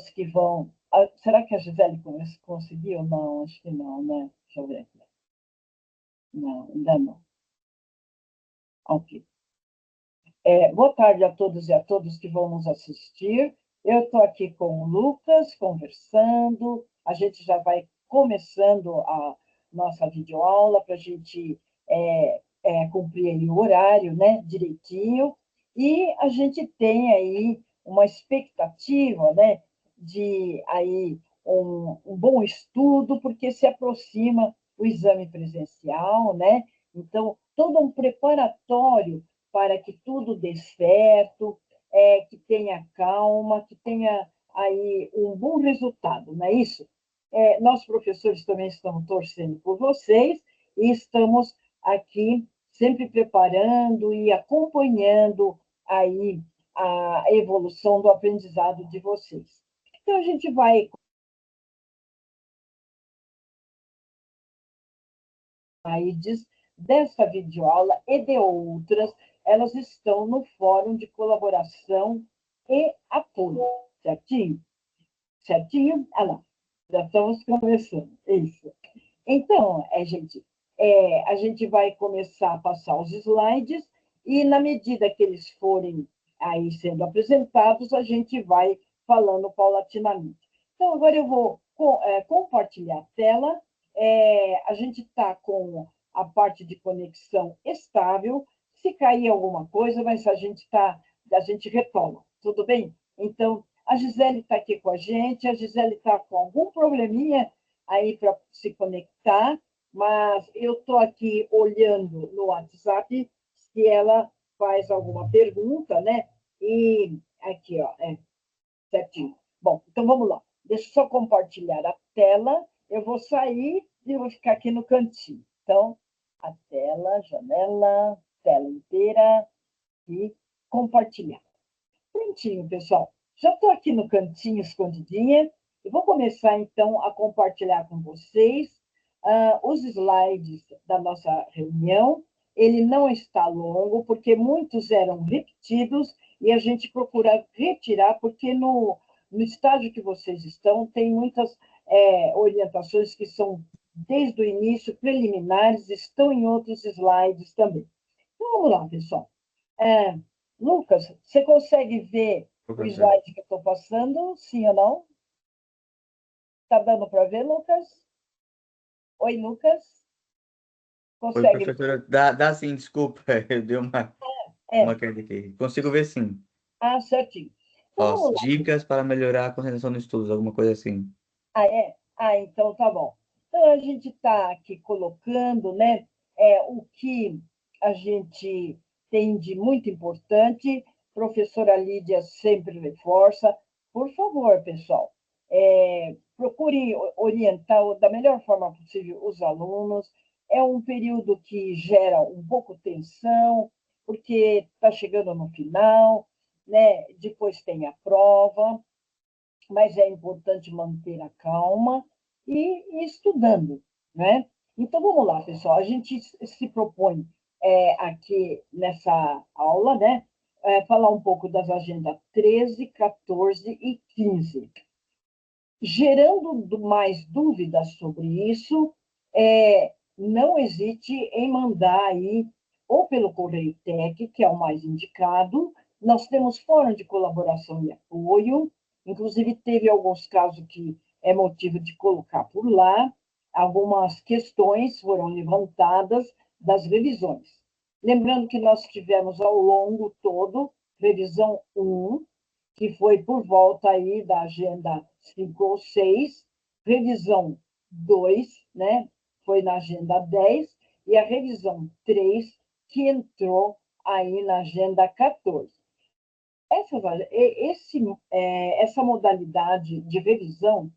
todos que vão... será que a Gisele conseguiu? Não, acho que não, né? Deixa eu ver aqui. Não, ainda não. Ok. Boa tarde a todos e a todas que vão nos assistir. Eu estou aqui com o Lucas, conversando. A gente já vai começando a nossa videoaula para a gente cumprir aí o horário, né, direitinho. E a gente tem aí uma expectativa, né, de aí um bom estudo, porque se aproxima o exame presencial, né? Então, todo um preparatório para que tudo dê certo, que tenha calma, que tenha aí um bom resultado, não é isso? Nós, professores, também estamos torcendo por vocês e estamos aqui sempre preparando e acompanhando aí a evolução do aprendizado de vocês. Então, a gente vai slides dessa videoaula e de outras, elas estão no Fórum de Colaboração e Apoio, certinho? Certinho? Olha lá, já estamos começando, isso. Então, gente, a gente vai começar a passar os slides e, na medida que eles forem aí sendo apresentados, a gente vai falando paulatinamente. Então, agora eu vou compartilhar a tela. A gente está com a parte de conexão estável. Se cair alguma coisa, mas a gente retoma, tudo bem? Então, a Gisele está aqui com a gente, a Gisele está com algum probleminha aí para se conectar, mas eu estou aqui olhando no WhatsApp se ela faz alguma pergunta, né? E aqui, ó, certinho. Bom, então vamos lá. Deixa eu só compartilhar a tela. Eu vou sair e vou ficar aqui no cantinho. Então, a tela, janela, tela inteira e compartilhar. Prontinho, pessoal. Já estou aqui no cantinho, escondidinha. Eu vou começar, então, a compartilhar com vocês os slides da nossa reunião. Ele não está longo, porque muitos eram repetidos, e a gente procura retirar, porque no estágio que vocês estão, tem muitas orientações que são, desde o início, preliminares, estão em outros slides também. Então, vamos lá, pessoal. Lucas, você consegue ver o slide que eu estou passando? Sim ou não? Está dando para ver, Lucas? Oi, Lucas? Oi, Consegue ver? professora. Dá sim, desculpa. Eu dei uma queda aqui. Consigo ver sim. Certinho. Então, Ó, vamos lá. dicas para melhorar a concentração nos estudos, alguma coisa assim. É? Então tá bom. Então, a gente está aqui colocando, né, o que a gente tem de muito importante. Professora Lídia sempre reforça. Por favor, pessoal, procure orientar da melhor forma possível os alunos. É um período que gera um pouco tensão, porque está chegando no final, né? Depois tem a prova, mas é importante manter a calma e ir estudando, né? Então, vamos lá, pessoal. A gente se propõe aqui nessa aula, né, falar um pouco das agendas 13, 14 e 15. Gerando mais dúvidas sobre isso, não hesite em mandar aí, ou pelo Correio Tec, que é o mais indicado. Nós temos fórum de colaboração e apoio, inclusive teve alguns casos que é motivo de colocar por lá. Algumas questões foram levantadas das revisões. Lembrando que nós tivemos ao longo todo revisão 1, que foi por volta aí da agenda 5 ou 6, revisão 2, né, foi na agenda 10, e a revisão 3, que entrou aí na agenda 14. Essa modalidade de revisão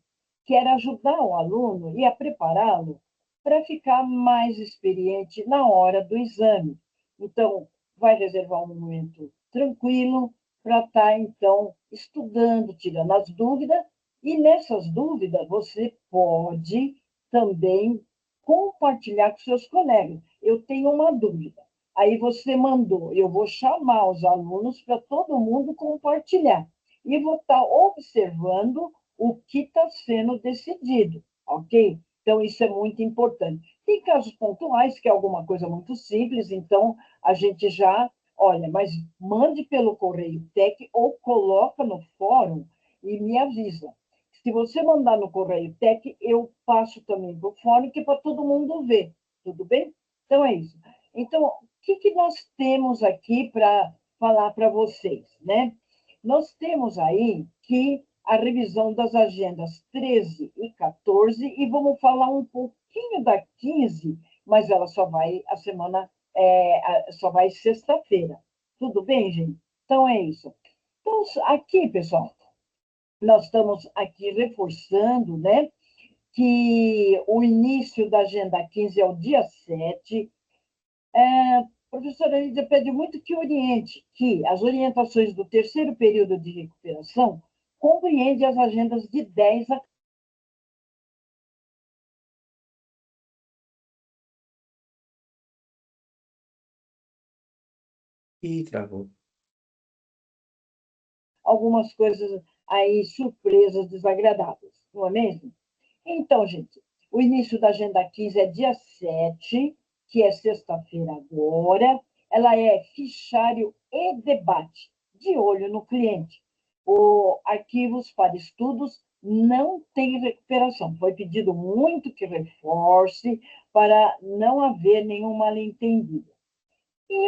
quer ajudar o aluno e a prepará-lo para ficar mais experiente na hora do exame. Então, vai reservar um momento tranquilo para estar, então, estudando, tirando as dúvidas, e nessas dúvidas você pode também compartilhar com seus colegas. Eu tenho uma dúvida. Aí você mandou, eu vou chamar os alunos para todo mundo compartilhar. E vou estar observando o que está sendo decidido, ok? Então, isso é muito importante. Tem casos pontuais, que é alguma coisa muito simples, então a gente já, olha, mas mande pelo correio TEC ou coloca no fórum e me avisa. Se você mandar no correio TEC, eu passo também para o fórum, que é para todo mundo ver, tudo bem? Então, é isso. Então, o que nós temos aqui para falar para vocês, né? Nós temos aí que a revisão das agendas 13 e 14, e vamos falar um pouquinho da 15, mas ela só vai a semana, só vai sexta-feira. Tudo bem, gente? Então, é isso. Então, aqui, pessoal, nós estamos aqui reforçando, né, que o início da agenda 15 é o dia 7. A professora Lídia pede muito que oriente, que as orientações do terceiro período de recuperação compreendem as agendas de 10 a Ih, travou. algumas coisas aí, surpresas desagradáveis, não é mesmo? Então, gente, o início da Agenda 15 é dia 7, que é sexta-feira agora. Ela é fichário e debate, de olho no cliente. O arquivos para estudos não tem recuperação. Foi pedido muito que reforce para não haver nenhum mal-entendido. E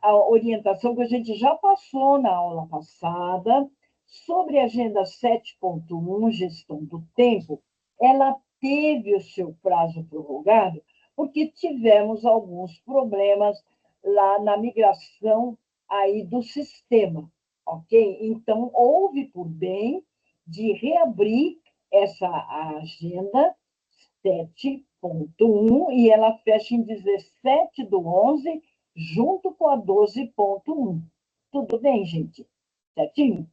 a orientação que a gente já passou na aula passada, sobre a Agenda 7.1, gestão do tempo, ela teve o seu prazo prorrogado, porque tivemos alguns problemas lá na migração aí do sistema, ok? Então, houve por bem de reabrir essa agenda 7.1 e ela fecha em 17/11, junto com a 12.1. Tudo bem, gente? Certinho?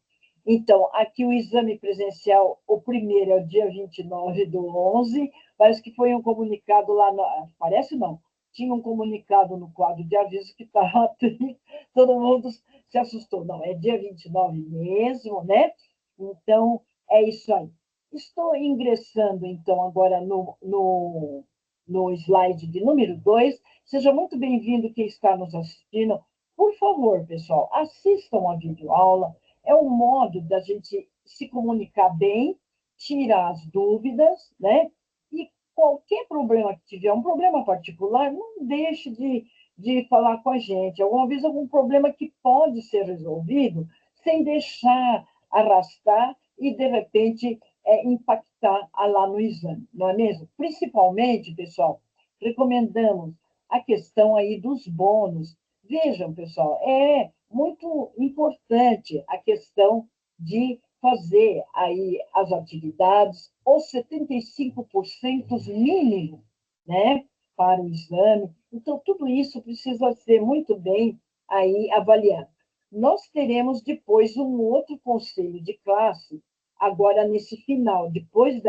Então, aqui o exame presencial, o primeiro é o dia 29/11, parece que foi um comunicado lá, parece não, tinha um comunicado no quadro de aviso que estava todo mundo se assustou. Não, é dia 29 mesmo, né? Então, é isso aí. Estou ingressando, então, agora no slide de número 2. Seja muito bem-vindo quem está nos assistindo. Por favor, pessoal, assistam a videoaula. É um modo da gente se comunicar bem, tirar as dúvidas, né? E qualquer problema que tiver, um problema particular, não deixe de falar com a gente. Alguma vez, algum problema que pode ser resolvido sem deixar arrastar e, de repente, impactar lá no exame, não é mesmo? Principalmente, pessoal, recomendamos a questão aí dos bônus. Vejam, pessoal, é muito importante a questão de fazer aí as atividades, os 75% mínimo, né, para o exame. Então, tudo isso precisa ser muito bem aí avaliado. Nós teremos depois um outro conselho de classe, agora nesse final, depois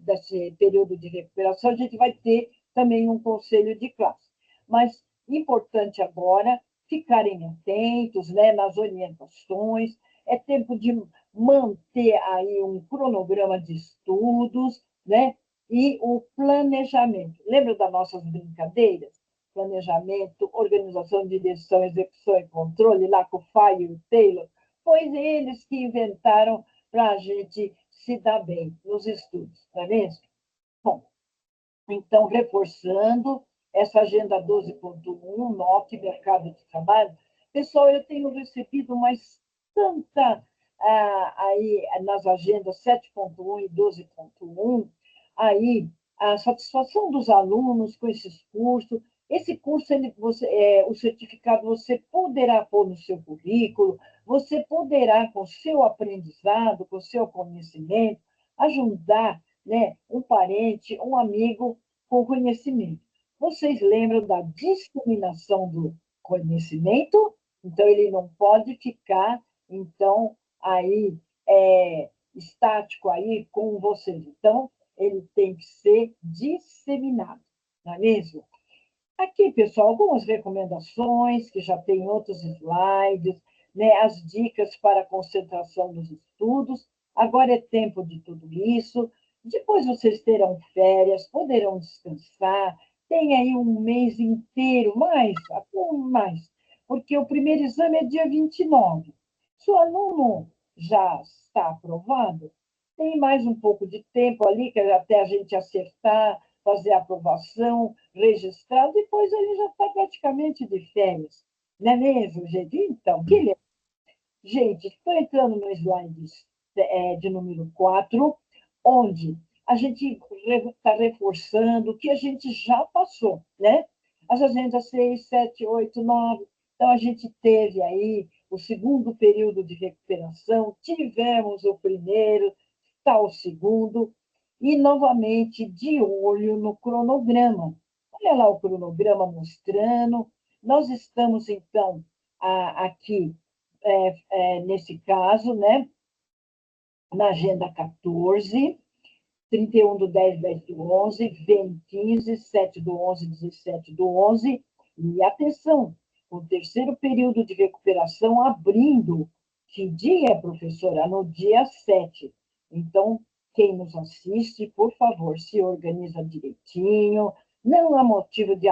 desse período de recuperação, a gente vai ter também um conselho de classe. Mas importante agora ficarem atentos, né, nas orientações, é tempo de manter aí um cronograma de estudos, né, e o planejamento. Lembra das nossas brincadeiras? Planejamento, organização, direção, execução e controle, lá com o Fay e o Taylor, foi eles que inventaram para a gente se dar bem nos estudos, não é mesmo? Bom, então, reforçando essa agenda 12.1, NOC, mercado de trabalho, pessoal, eu tenho recebido mais tanta aí nas agendas 7.1 e 12.1, aí a satisfação dos alunos com esses cursos. Esse curso, o certificado você poderá pôr no seu currículo, você poderá, com o seu aprendizado, com o seu conhecimento, ajudar, né, um parente, um amigo com conhecimento. Vocês lembram da disseminação do conhecimento? Então, ele não pode ficar, então, aí, estático aí com vocês. Então, ele tem que ser disseminado, não é mesmo? Aqui, pessoal, algumas recomendações, que já tem outros slides, né? As dicas para a concentração nos estudos. Agora é tempo de tudo isso. Depois vocês terão férias, poderão descansar. Tem aí um mês inteiro, até mais, porque o primeiro exame é dia 29. Se o aluno já está aprovado, tem mais um pouco de tempo ali, que é até a gente acertar, fazer a aprovação, registrar, depois ele já está praticamente de férias. Não é mesmo, gente? Então, beleza. Gente, estou entrando no slide de número 4, onde a gente está reforçando o que a gente já passou, né? As agendas 6, 7, 8, 9. Então, a gente teve aí o segundo período de recuperação, tivemos o primeiro, está o segundo, e novamente de olho no cronograma. Olha lá o cronograma mostrando. Nós estamos, então, aqui nesse caso, né, na agenda 14, 31 do 10, 10 do 11, vem 15, 7 do 11, 17 do 11, e atenção, o terceiro período de recuperação abrindo, que dia, professora? No dia 7. Então, quem nos assiste, por favor, se organiza direitinho, não há motivo de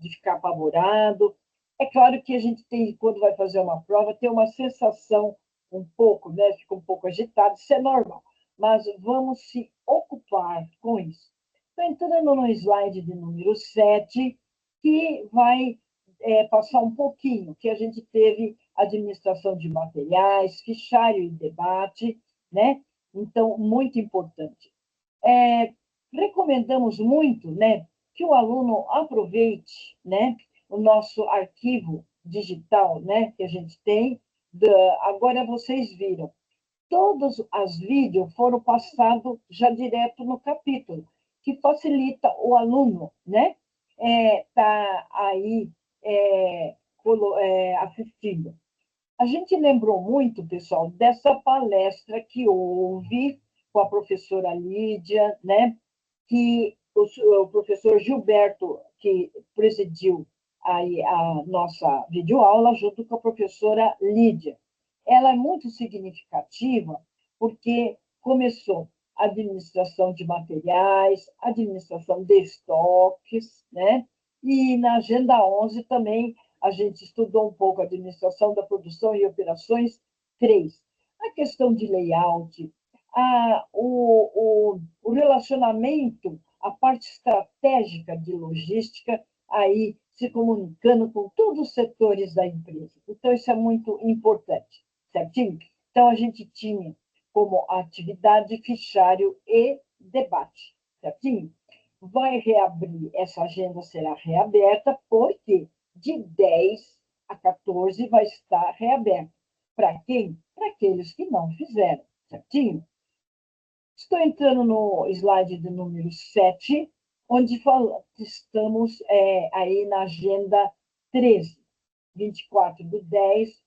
ficar apavorado. É claro que a gente tem, quando vai fazer uma prova, tem uma sensação um pouco, né? Fica um pouco agitado, isso é normal. Mas vamos se ocupar com isso. Estou entrando no slide de número 7, que vai passar um pouquinho, que a gente teve administração de materiais, fichário e debate, né? Então, muito importante. Recomendamos muito, né, que o aluno aproveite, né, o nosso arquivo digital, né, que a gente tem. Agora vocês viram, todos os vídeos foram passados já direto no capítulo, que facilita o aluno, né, tá aí assistindo. A gente lembrou muito, pessoal, dessa palestra que houve com a professora Lídia, né, que o professor Gilberto, que presidiu aí a nossa videoaula, junto com a professora Lídia. Ela é muito significativa, porque começou administração de materiais, administração de estoques, né? E na Agenda 11 também a gente estudou um pouco a administração da produção e operações 3. A questão de layout, o relacionamento, a parte estratégica de logística, aí se comunicando com todos os setores da empresa. Então, isso é muito importante, certinho? Então, a gente tinha como atividade fichário e debate, certinho? Vai reabrir, essa agenda será reaberta, porque de 10 a 14 vai estar reaberta. Para quem? Para aqueles que não fizeram, certinho? Estou entrando no slide de número 7, onde estamos aí na agenda 13, 24 do 10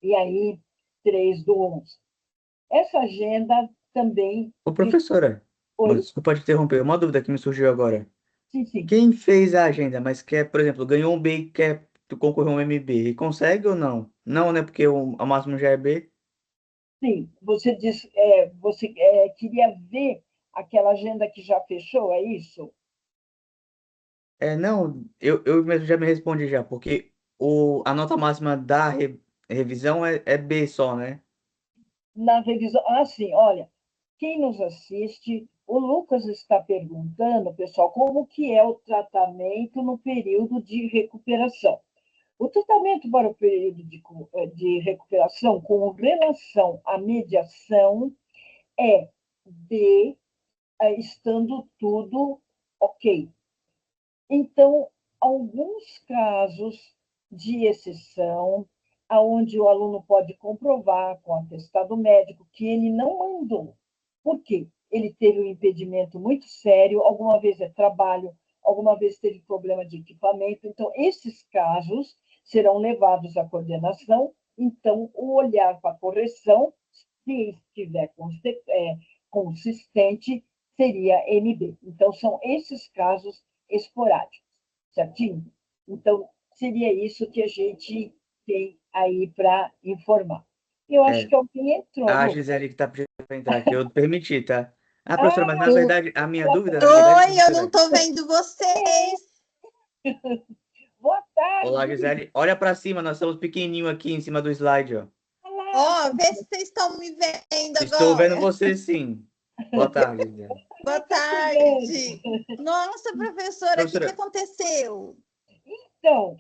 e aí 3 do 11. Essa agenda também... Ô, professora, Oi? desculpa te interromper, uma dúvida que me surgiu agora. Sim, sim. Quem fez a agenda, mas quer, por exemplo, ganhou um B e quer concorrer a um MB, consegue ou não? Não, né? Porque o máximo já é B. Sim, você disse, você queria ver aquela agenda que já fechou, é isso? Não, eu mesmo já me respondi já, porque a nota máxima da revisão é B só, né? Na revisão. Ah, sim, olha, quem nos assiste, o Lucas está perguntando, pessoal, como que é o tratamento no período de recuperação. O tratamento para o período de recuperação com relação à mediação é de estando tudo ok. Então, alguns casos de exceção, aonde o aluno pode comprovar com atestado médico que ele não mandou. Por quê? Ele teve um impedimento muito sério, alguma vez é trabalho, alguma vez teve problema de equipamento. Então, esses casos serão levados à coordenação. Então, o olhar para a correção, se estiver consistente, seria MB. Então, são esses casos esporádicos, certinho? Então, seria isso que a gente tem aí para informar. Eu acho É, que alguém entrou, a Lu. Gisele que está pedindo para entrar aqui, eu permiti, tá? Ah, professora, mas Ah, na verdade, a minha boa dúvida, na verdade, Oi, eu não professora, estou vendo vocês. boa olá, tarde. Gisele, olha para cima, nós estamos pequenininho aqui em cima do slide, ó. Ó, vê se vocês estão me vendo Estou vendo agora. você sim. Boa tarde, Gisele. Boa Está te vendo. tarde. Nossa, professora, o que Professora, aconteceu? Então,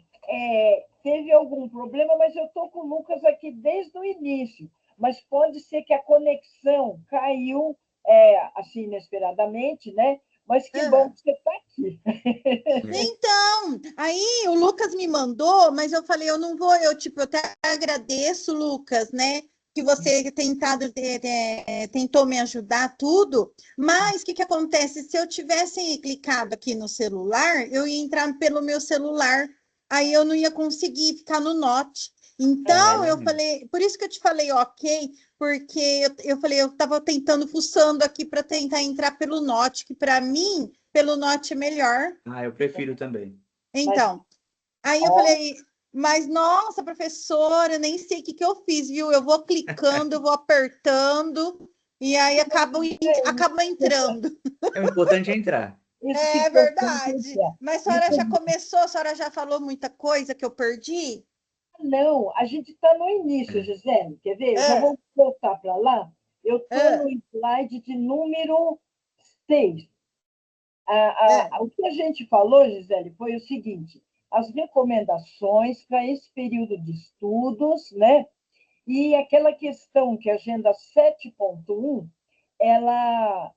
teve algum problema, mas eu estou com o Lucas aqui desde o início. Mas pode ser que a conexão caiu assim inesperadamente, né? Mas que bom Ah, que você está aqui. então, aí o Lucas me mandou, mas eu falei, eu não vou, eu até agradeço, Lucas, né? Que você tentou me ajudar tudo, mas o que acontece? Se eu tivesse clicado aqui no celular, eu ia entrar pelo meu celular, aí eu não ia conseguir ficar no Note. Então, eu hum, falei, por isso que eu te falei ok, porque eu falei, eu estava tentando, fuçando aqui para tentar entrar pelo Note, que para mim pelo Note é melhor. eu prefiro também. Mas, Então, aí eu ó, falei, mas nossa, professora, nem sei o que eu fiz, viu? Eu vou clicando, eu vou apertando, e aí acaba entrando. É o importante é entrar. isso que É importante verdade. é. Mas a senhora já Isso, começou, a senhora já falou muita coisa que eu perdi? não, a gente está no início, É. Gisele. Quer ver? Eu já É, vou voltar para lá. Eu estou no é, slide de número 6. é. O que a gente falou, Gisele, foi o seguinte: as recomendações para esse período de estudos, né? E aquela questão que a Agenda 7.1 ela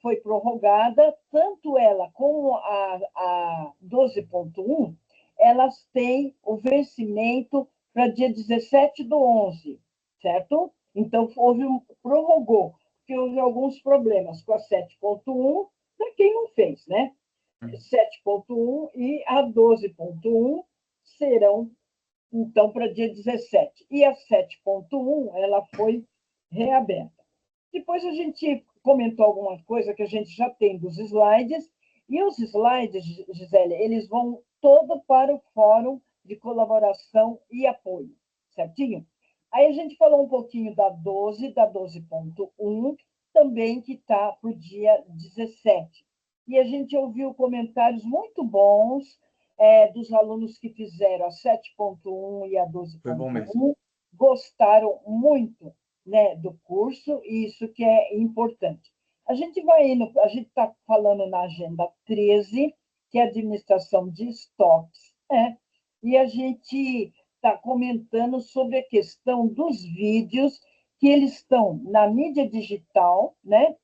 foi prorrogada, tanto ela como a 12.1, elas têm o vencimento para dia 17 do 11, certo? Então, prorrogou, porque houve alguns problemas com a 7.1, para quem não fez, né? 7.1 e a 12.1 serão então para dia 17. E a 7.1 ela foi reaberta. Depois a gente comentou alguma coisa que a gente já tem dos slides, e os slides, Gisele, eles vão todo para o Fórum de Colaboração e Apoio, certinho? Aí a gente falou um pouquinho da 12.1, também que está para o dia 17. E a gente ouviu comentários muito bons dos alunos que fizeram a 7.1 e a Foi bom mesmo. 12.1, gostaram muito, né, do curso, e isso que é importante. A gente está falando na agenda 13, que é administração de estoques, né? E a gente está comentando sobre a questão dos vídeos, que eles estão na mídia digital, né?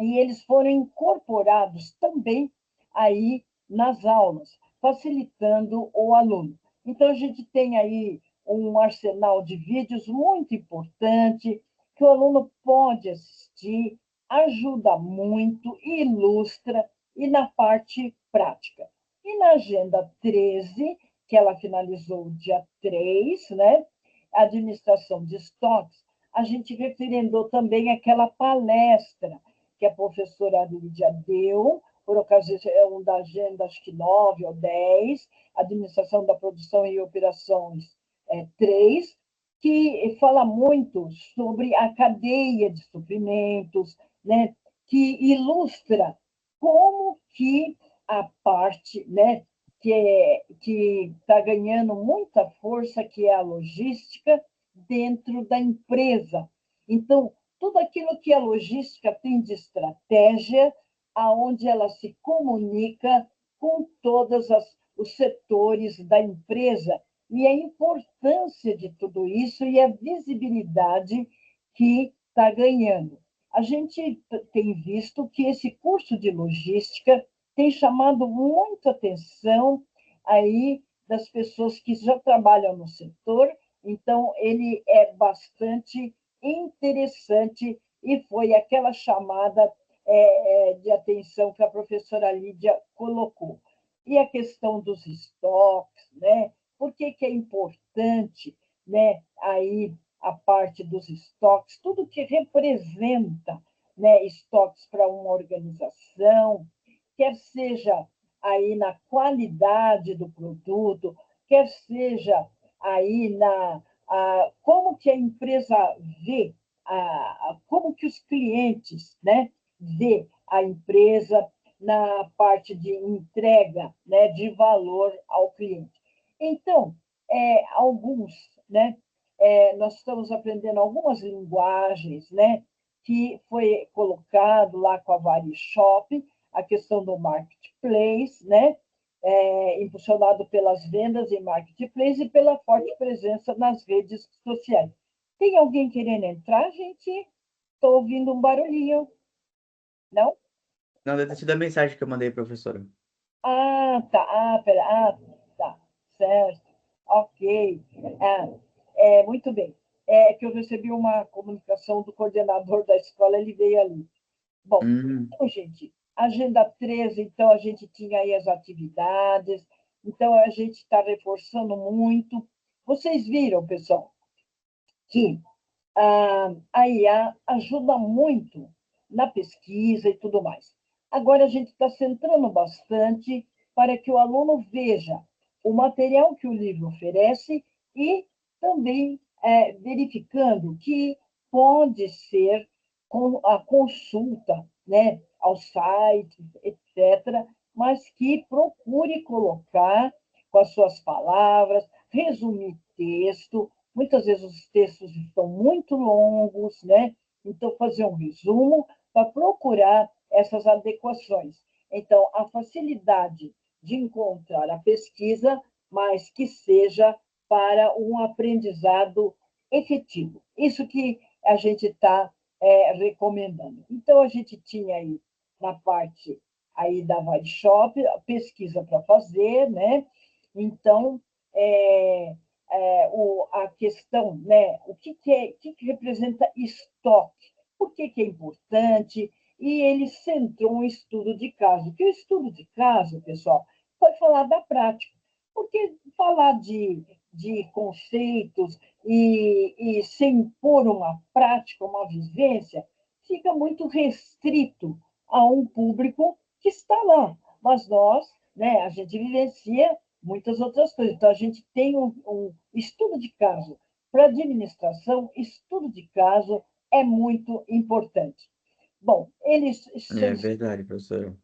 E eles foram incorporados também aí nas aulas, facilitando o aluno. Então, a gente tem aí um arsenal de vídeos muito importante, que o aluno pode assistir, ajuda muito, ilustra, e na parte prática. E na Agenda 13, que ela finalizou dia 3, né? Administração de estoques, a gente referendou também aquela palestra que a professora Lídia deu, por ocasião da agenda, acho que 9 ou 10, Administração da Produção e Operações 3, que fala muito sobre a cadeia de suprimentos, né, que ilustra como que a parte, né, que está ganhando muita força, que é a logística, dentro da empresa. Então, tudo aquilo que a logística tem de estratégia, aonde ela se comunica com todos os setores da empresa, e a importância de tudo isso e a visibilidade que está ganhando. A gente tem visto que esse curso de logística tem chamado muita atenção aí das pessoas que já trabalham no setor, então ele é bastante interessante, e foi aquela chamada de atenção que a professora Lídia colocou. E a questão dos estoques, né? Por que é importante, né, aí a parte dos estoques, tudo que representa, né, estoques para uma organização, quer seja aí na qualidade do produto, quer seja aí como que a empresa vê, como que os clientes, né, vê a empresa na parte de entrega, né, de valor ao cliente. Então, alguns, né, nós estamos aprendendo algumas linguagens, né, que foi colocado lá com a VariShop, a questão do marketplace, né, impulsionado pelas vendas em marketplace e pela forte presença nas redes sociais. Tem alguém querendo entrar, gente? Estou ouvindo um barulhinho. Não? Não, deve ter sido a mensagem que eu mandei, professora. Tá. Pera. Tá. Certo. Ok. Muito bem. É que eu recebi uma comunicação do coordenador da escola, ele veio ali. Bom, Hum, então, gente, agenda 13, então a gente tinha aí as atividades, então a gente está reforçando muito. Vocês viram, pessoal, que a IA ajuda muito na pesquisa e tudo mais. Agora, a gente está centrando bastante para que o aluno veja o material que o livro oferece e também verificando que pode ser com a consulta, né, aos sites, etc., mas que procure colocar com as suas palavras, resumir texto. Muitas vezes os textos estão muito longos, né? Então, fazer um resumo para procurar essas adequações. Então, a facilidade de encontrar a pesquisa, mas que seja para um aprendizado efetivo. Isso que a gente está recomendando. Então, a gente tinha aí na parte aí da VariShop, a pesquisa para fazer, né? Então, a questão, né? O que representa estoque? Por que é importante? E ele centrou um estudo de caso. Que o estudo de caso, pessoal, foi falar da prática. Porque falar de conceitos e sem pôr uma prática, uma vivência, fica muito restrito a um público que está lá. Mas nós, né, a gente vivencia muitas outras coisas. Então, a gente tem um estudo de caso. Para administração, estudo de caso é muito importante. Bom, eles é selecionam. verdade, professora.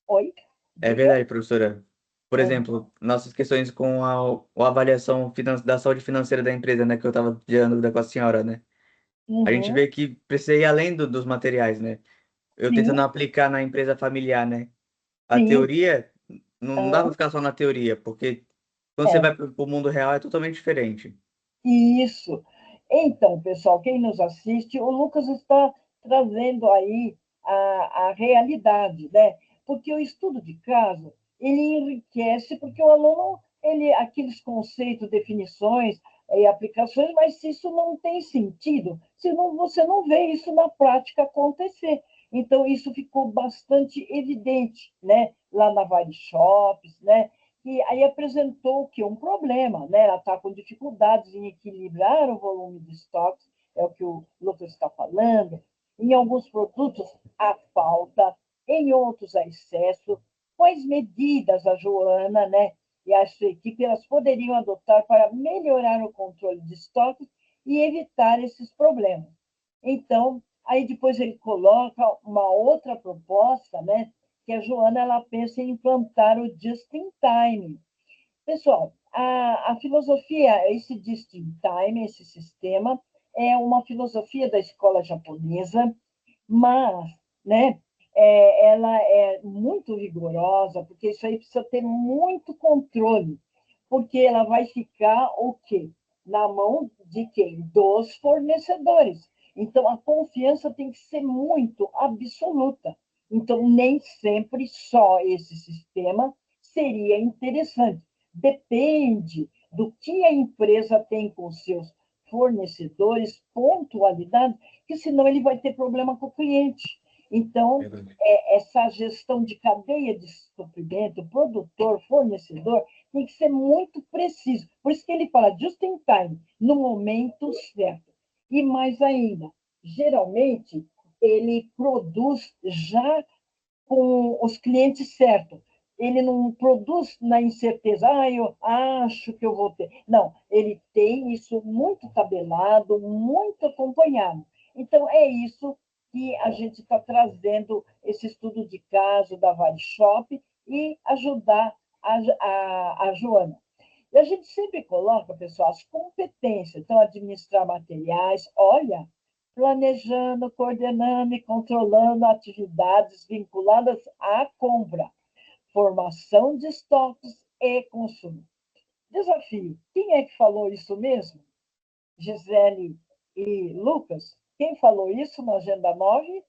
Oi? É Diga. verdade, professora. Por exemplo, nossas questões com a avaliação da saúde financeira da empresa, né, que eu estava tirando dúvida com a senhora, né? A gente Uhum, vê que precisa ir além dos materiais, né? Eu sim, tentando aplicar na empresa familiar, né? A sim. teoria, não dá para ficar só na teoria, porque quando você É, vai para o mundo real é totalmente diferente. isso. Então, pessoal, quem nos assiste, o Lucas está trazendo aí a realidade, né? Porque o estudo de caso, ele enriquece, porque o aluno, aqueles conceitos, definições e aplicações, mas se isso não tem sentido, se não, você não vê isso na prática acontecer. Então, isso ficou bastante evidente, né? Lá na VariShops, né? E aí apresentou que um problema, né? Ela está com dificuldades em equilibrar o volume de estoques, é o que o Lucas está falando. Em alguns produtos há falta, em outros há excesso. Quais medidas a Joana, né, e a sua equipe elas poderiam adotar para melhorar o controle de estoques e evitar esses problemas? Então, aí depois ele coloca uma outra proposta, né, que a Joana ela pensa em implantar o just in time. Pessoal, a filosofia, esse just in time, esse sistema, é uma filosofia da escola japonesa, mas, né, ela é muito rigorosa, porque isso aí precisa ter muito controle, porque ela vai ficar o quê? Na mão de quem? Dos fornecedores. Então, a confiança tem que ser muito absoluta. Então, nem sempre só esse sistema seria interessante. Depende do que a empresa tem com seus fornecedores, pontualidade, que senão ele vai ter problema com o cliente. Então, Verdade. essa gestão de cadeia de suprimento, produtor, fornecedor, tem que ser muito preciso. Por isso que ele fala just in time, no momento certo. E mais ainda, geralmente, ele produz já com os clientes certos. ele não produz na incerteza, eu acho que eu vou ter. Não, ele tem isso muito tabelado, muito acompanhado. Então, é isso que a gente está trazendo, esse estudo de caso da Vale Shop, e ajudar a Joana. E a gente sempre coloca, pessoal, as competências. Então, administrar materiais, olha, planejando, coordenando e controlando atividades vinculadas à compra, formação de estoques e consumo. Desafio. Quem é que falou isso mesmo? Gisele e Lucas? Quem falou isso na Agenda 9?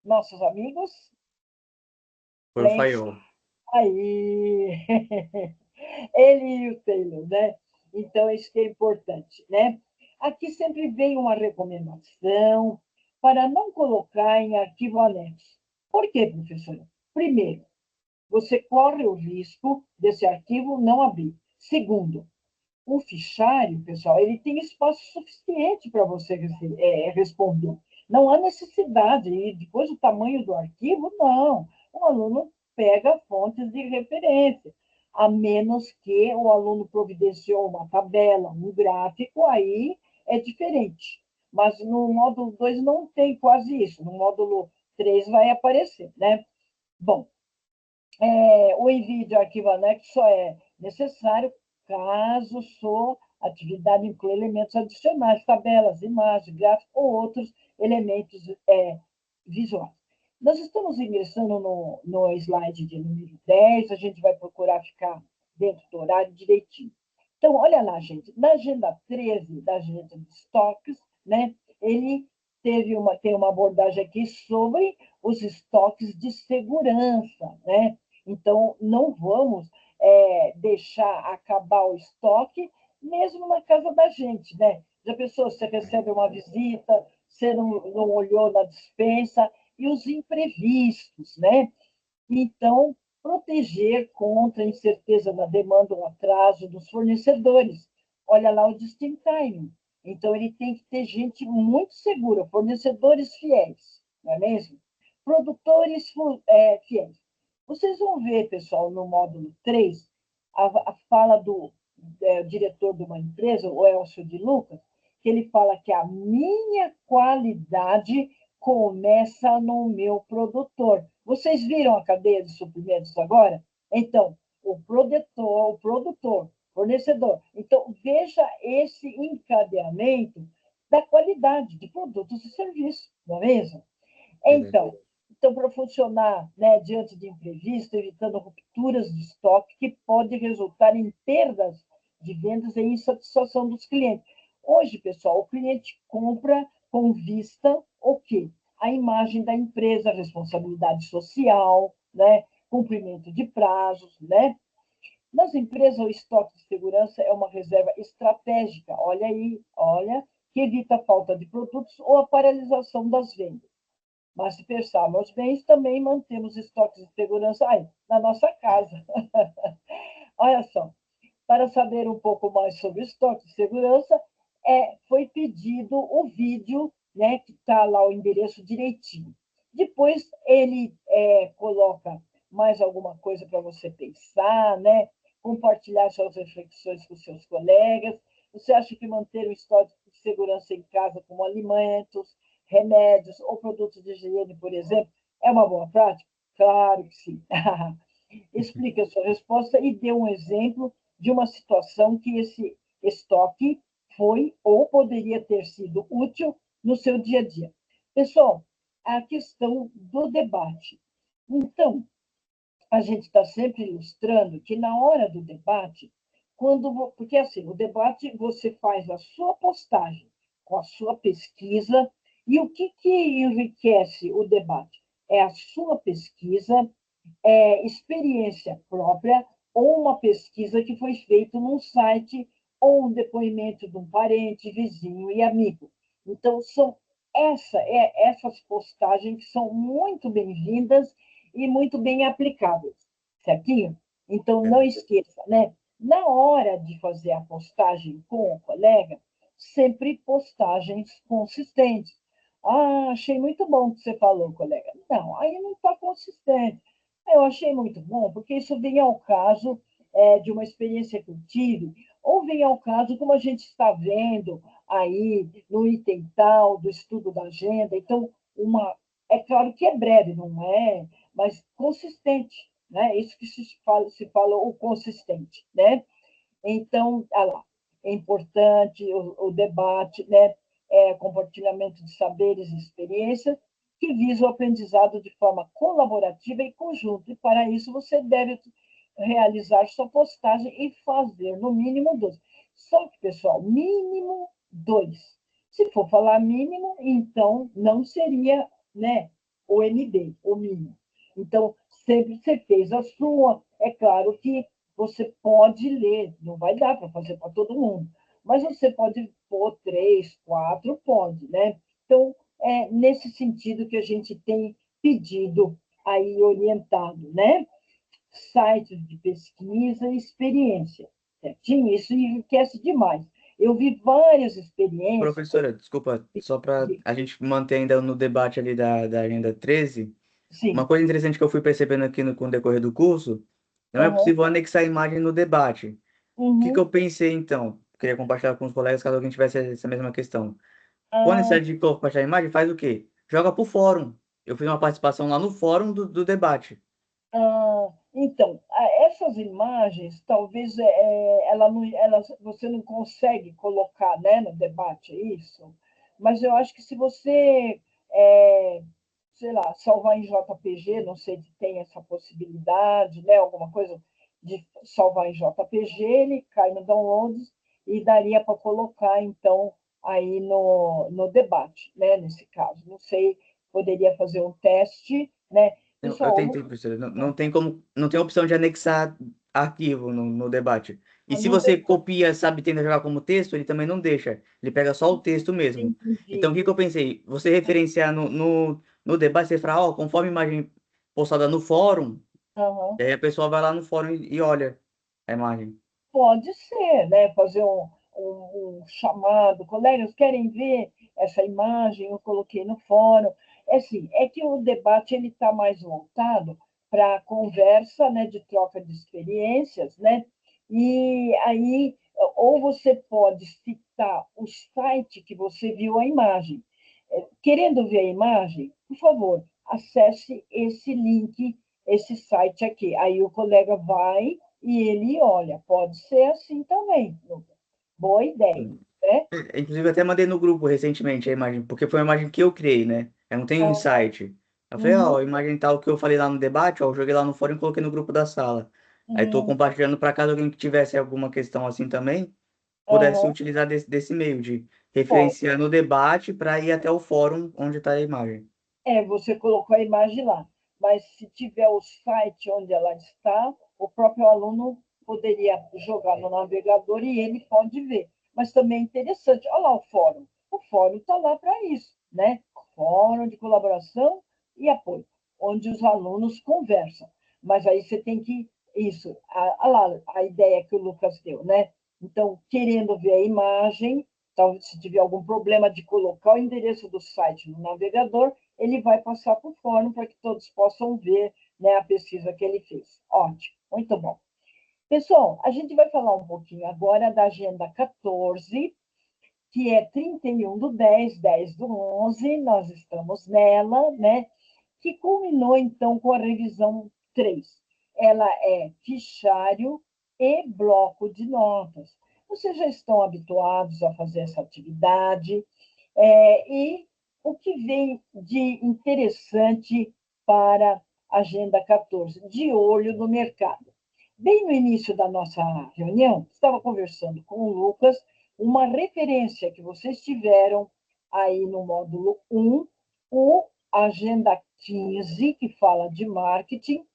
Nossos amigos? Foi o Faiol. Aí! Ele e o Taylor, né? Então, isso que é importante, né? Aqui sempre vem uma recomendação para não colocar em arquivo anexo. Por quê, professora? Primeiro, você corre o risco desse arquivo não abrir. Segundo, o fichário, pessoal, ele tem espaço suficiente para você responder. Não há necessidade, e depois o tamanho do arquivo, não. O aluno pega fontes de referência, a menos que o aluno providenciou uma tabela, um gráfico, aí é diferente. Mas no módulo 2 não tem quase isso, no módulo 3 vai aparecer, né? Bom, o envio de arquivo anexo só é necessário caso sua atividade inclua elementos adicionais, tabelas, imagens, gráficos ou outros elementos visuais. Nós estamos ingressando no slide de número 10, a gente vai procurar ficar dentro do horário direitinho. Então, olha lá, gente, na agenda 13 da agenda de estoques, né, ele tem uma abordagem aqui sobre os estoques de segurança, né? Então, não vamos deixar acabar o estoque, mesmo na casa da gente, né? Já pensou, você recebe uma visita, você não olhou na despensa, e os imprevistos, né? Então, proteger contra a incerteza da demanda ou atraso dos fornecedores. Olha lá o just in time. Então, ele tem que ter gente muito segura, fornecedores fiéis, não é mesmo? Produtores fiéis. Vocês vão ver, pessoal, no módulo 3, a fala do diretor de uma empresa, o Elcio de Lucas, que ele fala que a minha qualidade começa no meu produtor. Vocês viram a cadeia de suprimentos agora? Então, o produtor, fornecedor. Então, veja esse encadeamento da qualidade de produtos e serviços, não é mesmo? Então, para funcionar, né, diante de imprevisto, evitando rupturas de estoque que podem resultar em perdas de vendas e insatisfação dos clientes. Hoje, pessoal, o cliente compra com vista o quê? A imagem da empresa, responsabilidade social, né, cumprimento de prazos, né? Nas empresas, o estoque de segurança é uma reserva estratégica, olha aí, olha, que evita a falta de produtos ou a paralisação das vendas. Mas se pensarmos bem, também mantemos estoques de segurança aí, na nossa casa. Olha só, para saber um pouco mais sobre estoque de segurança, foi pedido o vídeo, né, que está lá o endereço direitinho. Depois ele coloca mais alguma coisa para você pensar, né? Compartilhar suas reflexões com seus colegas. Você acha que manter um estoque de segurança em casa, como alimentos, remédios ou produtos de higiene, por exemplo, é uma boa prática? Claro que sim. Explique a sua resposta e dê um exemplo de uma situação que esse estoque foi ou poderia ter sido útil no seu dia a dia. Pessoal, a questão do debate. Então, a gente está sempre ilustrando que na hora do debate, porque assim, o debate você faz a sua postagem com a sua pesquisa, e o que enriquece o debate? É a sua pesquisa, experiência própria, ou uma pesquisa que foi feita num site, ou um depoimento de um parente, vizinho e amigo. Então, são essas postagens que são muito bem-vindas e muito bem aplicáveis, certinho? Então, não esqueça, né? Na hora de fazer a postagem com o colega, sempre postagens consistentes. Ah, achei muito bom o que você falou, colega. Não, aí não está consistente. Eu achei muito bom, porque isso vem ao caso de uma experiência que eu tive, ou vem ao caso, como a gente está vendo aí no item tal, do estudo da agenda. Então, é claro que é breve, não é? Mas consistente, né? Isso que se fala o consistente, né? Então, olha lá, é importante o debate, né? Compartilhamento de saberes e experiências que visa o aprendizado de forma colaborativa e conjunta. E, para isso, você deve realizar sua postagem e fazer no mínimo 2. Só que, pessoal, mínimo 2. Se for falar mínimo, então não seria, né, o MD, o mínimo. Então, sempre você fez a sua. É claro que você pode ler, não vai dar para fazer para todo mundo, mas você pode pôr 3, 4, pode, né? Então, é nesse sentido que a gente tem pedido aí orientado, né? Sites de pesquisa e experiência, certinho? Isso enriquece demais. Eu vi várias experiências. Professora, desculpa, só para a gente manter ainda no debate ali da Agenda 13, uma Sim. coisa interessante que eu fui percebendo aqui com o decorrer do curso, não é Uhum. possível anexar a imagem no debate. O que Uhum. eu pensei então? Queria compartilhar com os colegas caso alguém tivesse essa mesma questão. Com a Ah, necessidade de compartilhar a imagem, faz o quê? Joga para o fórum. Eu fiz uma participação lá no fórum do debate. então, essas imagens, talvez você não consegue colocar, né, no debate, é isso, mas eu acho que se você, é, sei lá, salvar em JPG, não sei se tem essa possibilidade, né, alguma coisa de salvar em JPG, ele cai no downloads e daria para colocar, então, aí no debate, né, nesse caso. Não sei, poderia fazer um teste, né? Eu Pessoal, tentei, professora. Não, não tem como, não tem opção de anexar arquivo no debate. E se não você copia, sabe, tenta jogar como texto, ele também não deixa. Ele pega só o texto mesmo. Então, o entendi. que que eu pensei? Você referenciar no debate, você fala, ó, conforme a imagem postada no fórum, Aham. e aí a pessoa vai lá no fórum e olha a imagem. Pode ser, né? Fazer um chamado, colegas, querem ver essa imagem? Eu coloquei no fórum. É assim, é que o debate ele está mais voltado para a conversa, né, de troca de experiências, né? E aí, ou você pode citar o site que você viu a imagem. Querendo ver a imagem, por favor, acesse esse link, esse site aqui. Aí o colega vai e ele olha. Pode ser assim também. Boa ideia, né? Inclusive, até mandei no grupo recentemente a imagem, porque foi uma imagem que eu criei, né? Eu não tenho um Ah, insight. Eu falei, ó, uhum, a imagem tal que eu falei lá no debate, ó, eu joguei lá no fórum e coloquei no grupo da sala. Aí tô uhum, compartilhando para caso alguém que tivesse alguma questão assim também, pudesse uhum. utilizar desse meio de Pode. referenciar no debate para ir até o fórum onde está a imagem. Você colocou a imagem lá, mas se tiver o site onde ela está, o próprio aluno poderia jogar no navegador e ele pode ver. Mas também é interessante, olha lá o fórum. O fórum está lá para isso, né? Fórum de colaboração e apoio, onde os alunos conversam. Mas aí você tem que, isso, olha lá a ideia que o Lucas deu, né? Então, querendo ver a imagem, talvez se tiver algum problema de colocar o endereço do site no navegador, ele vai passar para o fórum para que todos possam ver, né, a pesquisa que ele fez. Ótimo, muito bom. Pessoal, a gente vai falar um pouquinho agora da Agenda 14, que é 31 do 10, 10 do 11, nós estamos nela, né? Que culminou, então, com a revisão 3. Ela é fichário e bloco de notas. Vocês já estão habituados a fazer essa atividade, e o que vem de interessante para a Agenda 14, de olho no mercado. Bem no início da nossa reunião, estava conversando com o Lucas, uma referência que vocês tiveram aí no módulo 1, o Agenda 15, que fala de marketing,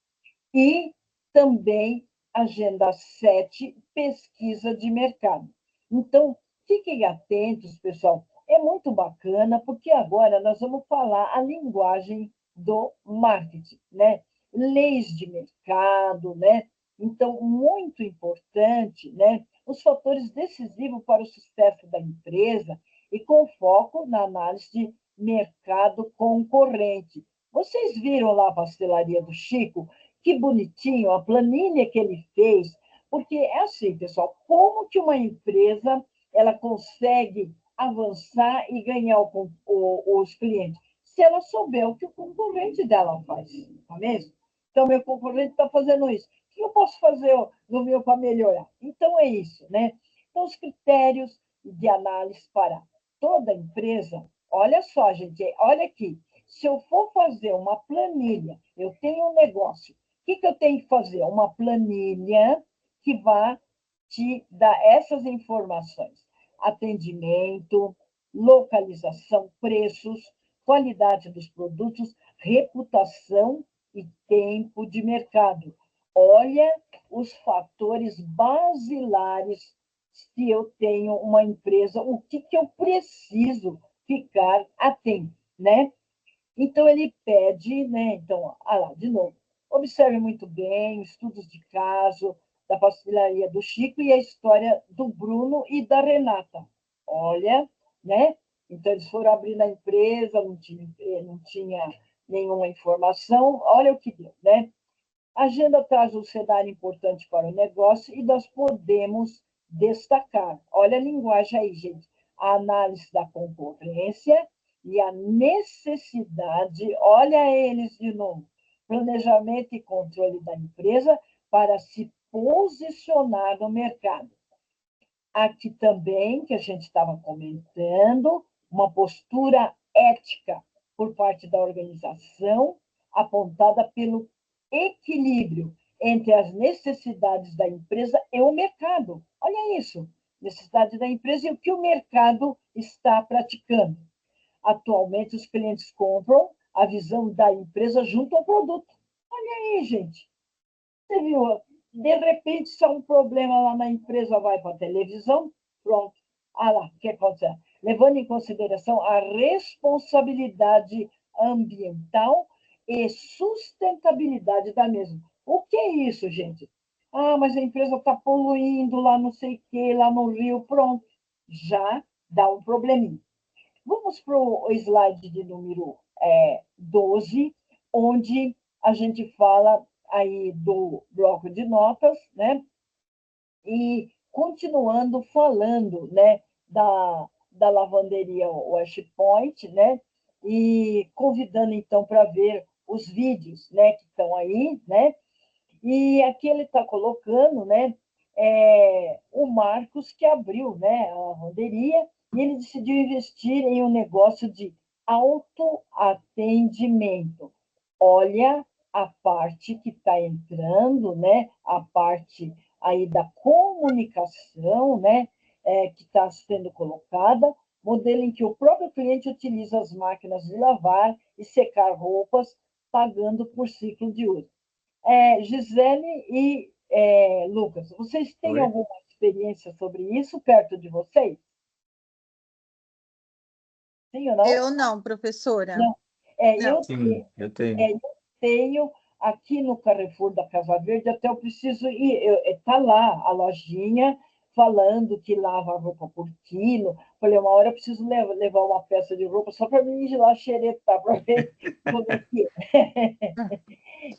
e também Agenda 7, pesquisa de mercado. Então, fiquem atentos, pessoal. É muito bacana, porque agora nós vamos falar a linguagem do marketing, né? Leis de mercado, né? Então, muito importante, né? Os fatores decisivos para o sucesso da empresa e com foco na análise de mercado concorrente. Vocês viram lá a pastelaria do Chico, que bonitinho a planilha que ele fez, porque é assim, pessoal, como que uma empresa ela consegue avançar e ganhar os clientes? Se ela souber o que o concorrente dela faz, não é mesmo? Então, meu concorrente está fazendo isso. O que eu posso fazer no meu para melhorar? Então, é isso, né? Então, os critérios de análise para toda empresa, olha só, gente, olha aqui. Se eu for fazer uma planilha, eu tenho um negócio, o que eu tenho que fazer? Uma planilha que vá te dar essas informações: atendimento, localização, preços, qualidade dos produtos, reputação e tempo de mercado. Olha os fatores basilares se eu tenho uma empresa, o que eu preciso ficar atento, né? Então, ele pede, né? Então, lá, de novo, observe muito bem estudos de caso da pastelaria do Chico e a história do Bruno e da Renata. Olha, né? Então, eles foram abrir na empresa, não tinha nenhuma informação, olha o que deu, né? A agenda traz um cenário importante para o negócio e nós podemos destacar. Olha a linguagem aí, gente. A análise da concorrência e a necessidade, olha eles de novo, planejamento e controle da empresa para se posicionar no mercado. Aqui também, que a gente estava comentando, uma postura ética por parte da organização, apontada pelo equilíbrio entre as necessidades da empresa e o mercado. Olha isso, necessidade da empresa e o que o mercado está praticando. Atualmente, os clientes compram a visão da empresa junto ao produto. Olha aí, gente. Você viu? De repente, se há um problema lá na empresa, vai para a televisão, pronto. Ah lá, o que acontece? Levando em consideração a responsabilidade ambiental e sustentabilidade da mesma. O que é isso, gente? Ah, mas a empresa está poluindo lá não sei o quê, lá no rio, pronto. Já dá um probleminha. Vamos para o slide de número 12, onde a gente fala aí do bloco de notas, né? E continuando falando, né, da lavanderia Wash Point, né? E convidando, então, para ver os vídeos, né, que estão aí, né? E aqui ele está colocando, né, o Marcos, que abriu, né, a lavanderia, e ele decidiu investir em um negócio de autoatendimento. Olha a parte que está entrando, né, a parte aí da comunicação, né, que está sendo colocada, modelo em que o próprio cliente utiliza as máquinas de lavar e secar roupas, pagando por ciclo de uso. Gisele e Lucas, vocês têm Oi? alguma experiência sobre isso perto de vocês? Sim ou não? Eu não, professora. Não. Não. Eu Sim, eu tenho. eu tenho aqui no Carrefour da Casa Verde, até eu preciso ir, está lá a lojinha falando que lava a roupa por quilo. Falei, uma hora eu preciso levar uma peça de roupa só para mim ir lá xeretar, para ver como é que é.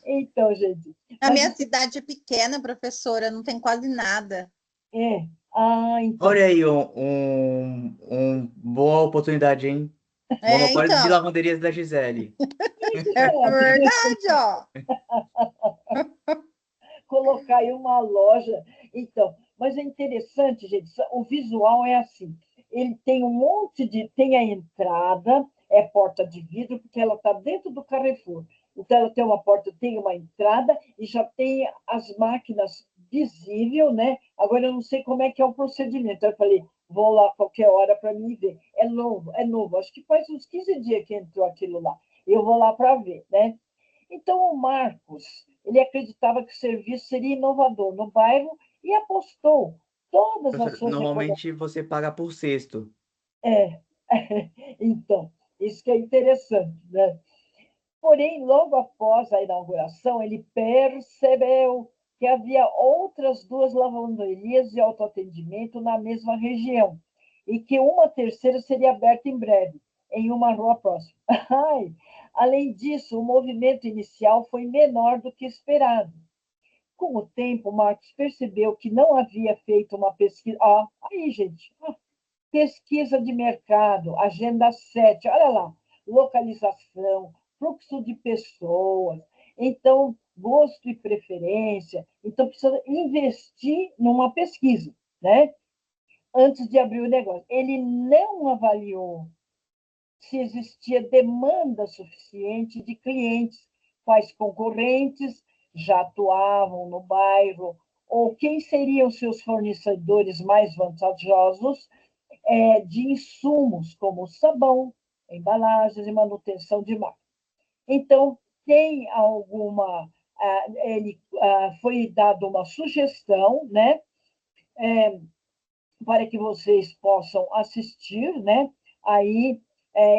Então, gente, A mas minha cidade é pequena, professora, não tem quase nada. então, Olha aí boa oportunidade, hein? Monopólio de Então, lavanderias da Gisele. isso, é sabe? verdade, ó. Colocar aí uma loja. Então, mas é interessante, gente, o visual é assim. Ele tem um monte de. Tem a entrada, é porta de vidro, porque ela está dentro do Carrefour. Então, ela tem uma porta, tem uma entrada e já tem as máquinas visível, né? Agora, eu não sei como é que é o procedimento. Eu falei, vou lá qualquer hora para mim ver. É novo, é novo. Acho que faz uns 15 dias que entrou aquilo lá. Eu vou lá para ver, né? Então, o Marcos, ele acreditava que o serviço seria inovador no bairro e apostou todas as Professor, suas economias. normalmente você paga por cesto. É, então, isso que é interessante, né? Porém, logo após a inauguração, ele percebeu que havia outras duas lavanderias de autoatendimento na mesma região e que uma terceira seria aberta em breve, em uma rua próxima. Ai, Além disso, o movimento inicial foi menor do que esperado. Com o tempo, Marx percebeu que não havia feito uma pesquisa. Aí, gente, pesquisa de mercado, agenda 7, olha lá, localização, fluxo de pessoas, então, gosto e preferência. Então, precisa investir numa pesquisa, né? Antes de abrir o negócio. Ele não avaliou se existia demanda suficiente de clientes, quais concorrentes já atuavam no bairro, ou quem seriam seus fornecedores mais vantajosos de insumos, como sabão, embalagens e manutenção de máquina. Então, tem alguma. Ele foi dado uma sugestão, né? Para que vocês possam assistir, né? Aí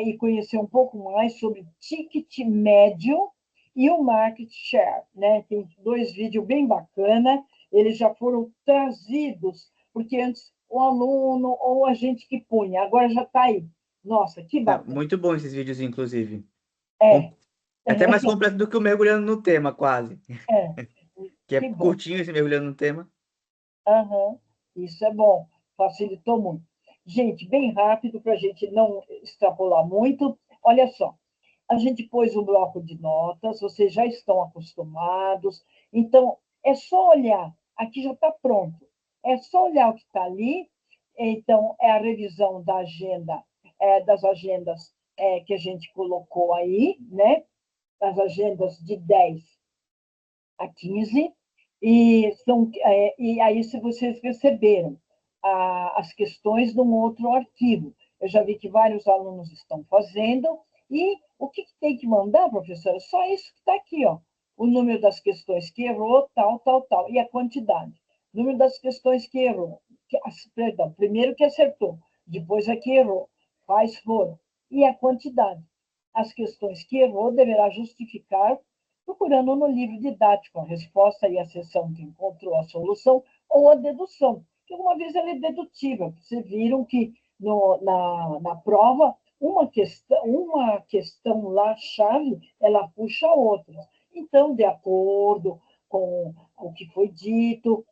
e conhecer um pouco mais sobre ticket médio e o market share, né? Tem 2 vídeos bem bacanas, eles já foram trazidos, porque antes o aluno ou a gente que punha, agora já está aí. Nossa, que bacana. Muito bom esses vídeos, inclusive. É, É até mais completo do que o Mergulhando no Tema, quase. é, Que é que bom. curtinho esse Mergulhando no Tema. Uhum, isso é bom, facilitou muito. Gente, bem rápido, para a gente não extrapolar muito. Olha só, a gente pôs um bloco de notas, vocês já estão acostumados, então é só olhar, aqui já está pronto, é só olhar o que está ali, então é a revisão da agenda, das agendas que a gente colocou aí, né? As agendas de 10 a 15, e aí, se vocês receberam as questões de um outro arquivo, eu já vi que vários alunos estão fazendo, e o que tem que mandar, professora? Só isso que está aqui, ó. O número das questões que errou, tal, tal, tal, e a quantidade. O número das questões que errou, perdão, primeiro que acertou, depois a que errou, quais foram, e a quantidade. As questões que errou deverá justificar procurando no livro didático a resposta e a seção que encontrou a solução ou a dedução, que alguma vez ela é dedutível. Vocês viram que na prova, uma questão lá, chave, ela puxa a outra. Então, de acordo com o que foi dito,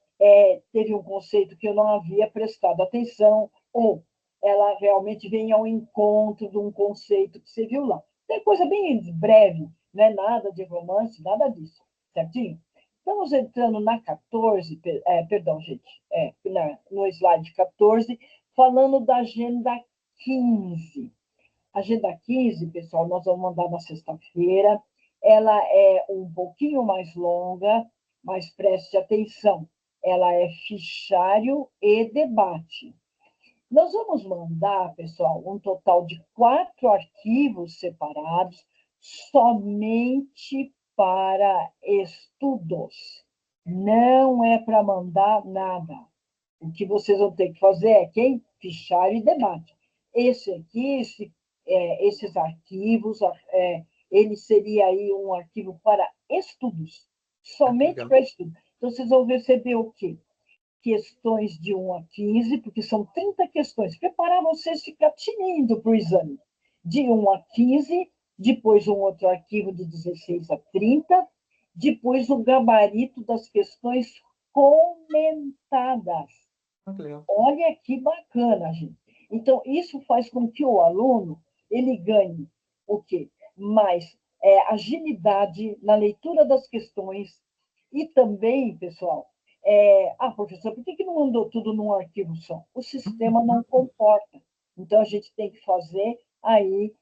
teve um conceito que eu não havia prestado atenção, ou ela realmente vem ao encontro de um conceito que você viu lá. Tem coisa bem breve, não é nada de romance, nada disso, certinho? Estamos entrando na 14, perdão, gente, no slide 14, falando da agenda 15. Agenda 15, pessoal, nós vamos mandar na sexta-feira. Ela é um pouquinho mais longa, mas preste atenção. Ela é fichário e debate. Nós vamos mandar, pessoal, um total de 4 arquivos separados somente para estudos. Não é para mandar nada. O que vocês vão ter que fazer é fichário e debate. Esse aqui, esses arquivos, ele seria aí um arquivo para estudos, somente para estudos. Então, vocês vão receber o quê? Questões de 1 a 15, porque são 30 questões. Preparar vocês ficar tinindo para o exame. De 1 a 15, depois um outro arquivo de 16 a 30, depois o gabarito das questões comentadas. Olha que bacana, gente. Então, isso faz com que o aluno ele ganhe o quê? Mais agilidade na leitura das questões e também, pessoal, professor, por que não mandou tudo num arquivo só? O sistema não comporta. Então, a gente tem que fazer aí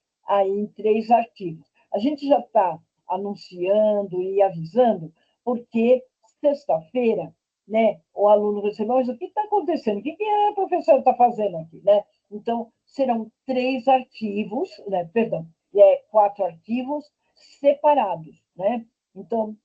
em 3 arquivos. A gente já está anunciando e avisando, porque sexta-feira, né, o aluno recebeu, mas o que está acontecendo? O que a professora está fazendo aqui? Né? Então, serão 3 arquivos, né, perdão, 4 arquivos separados. Né? Então,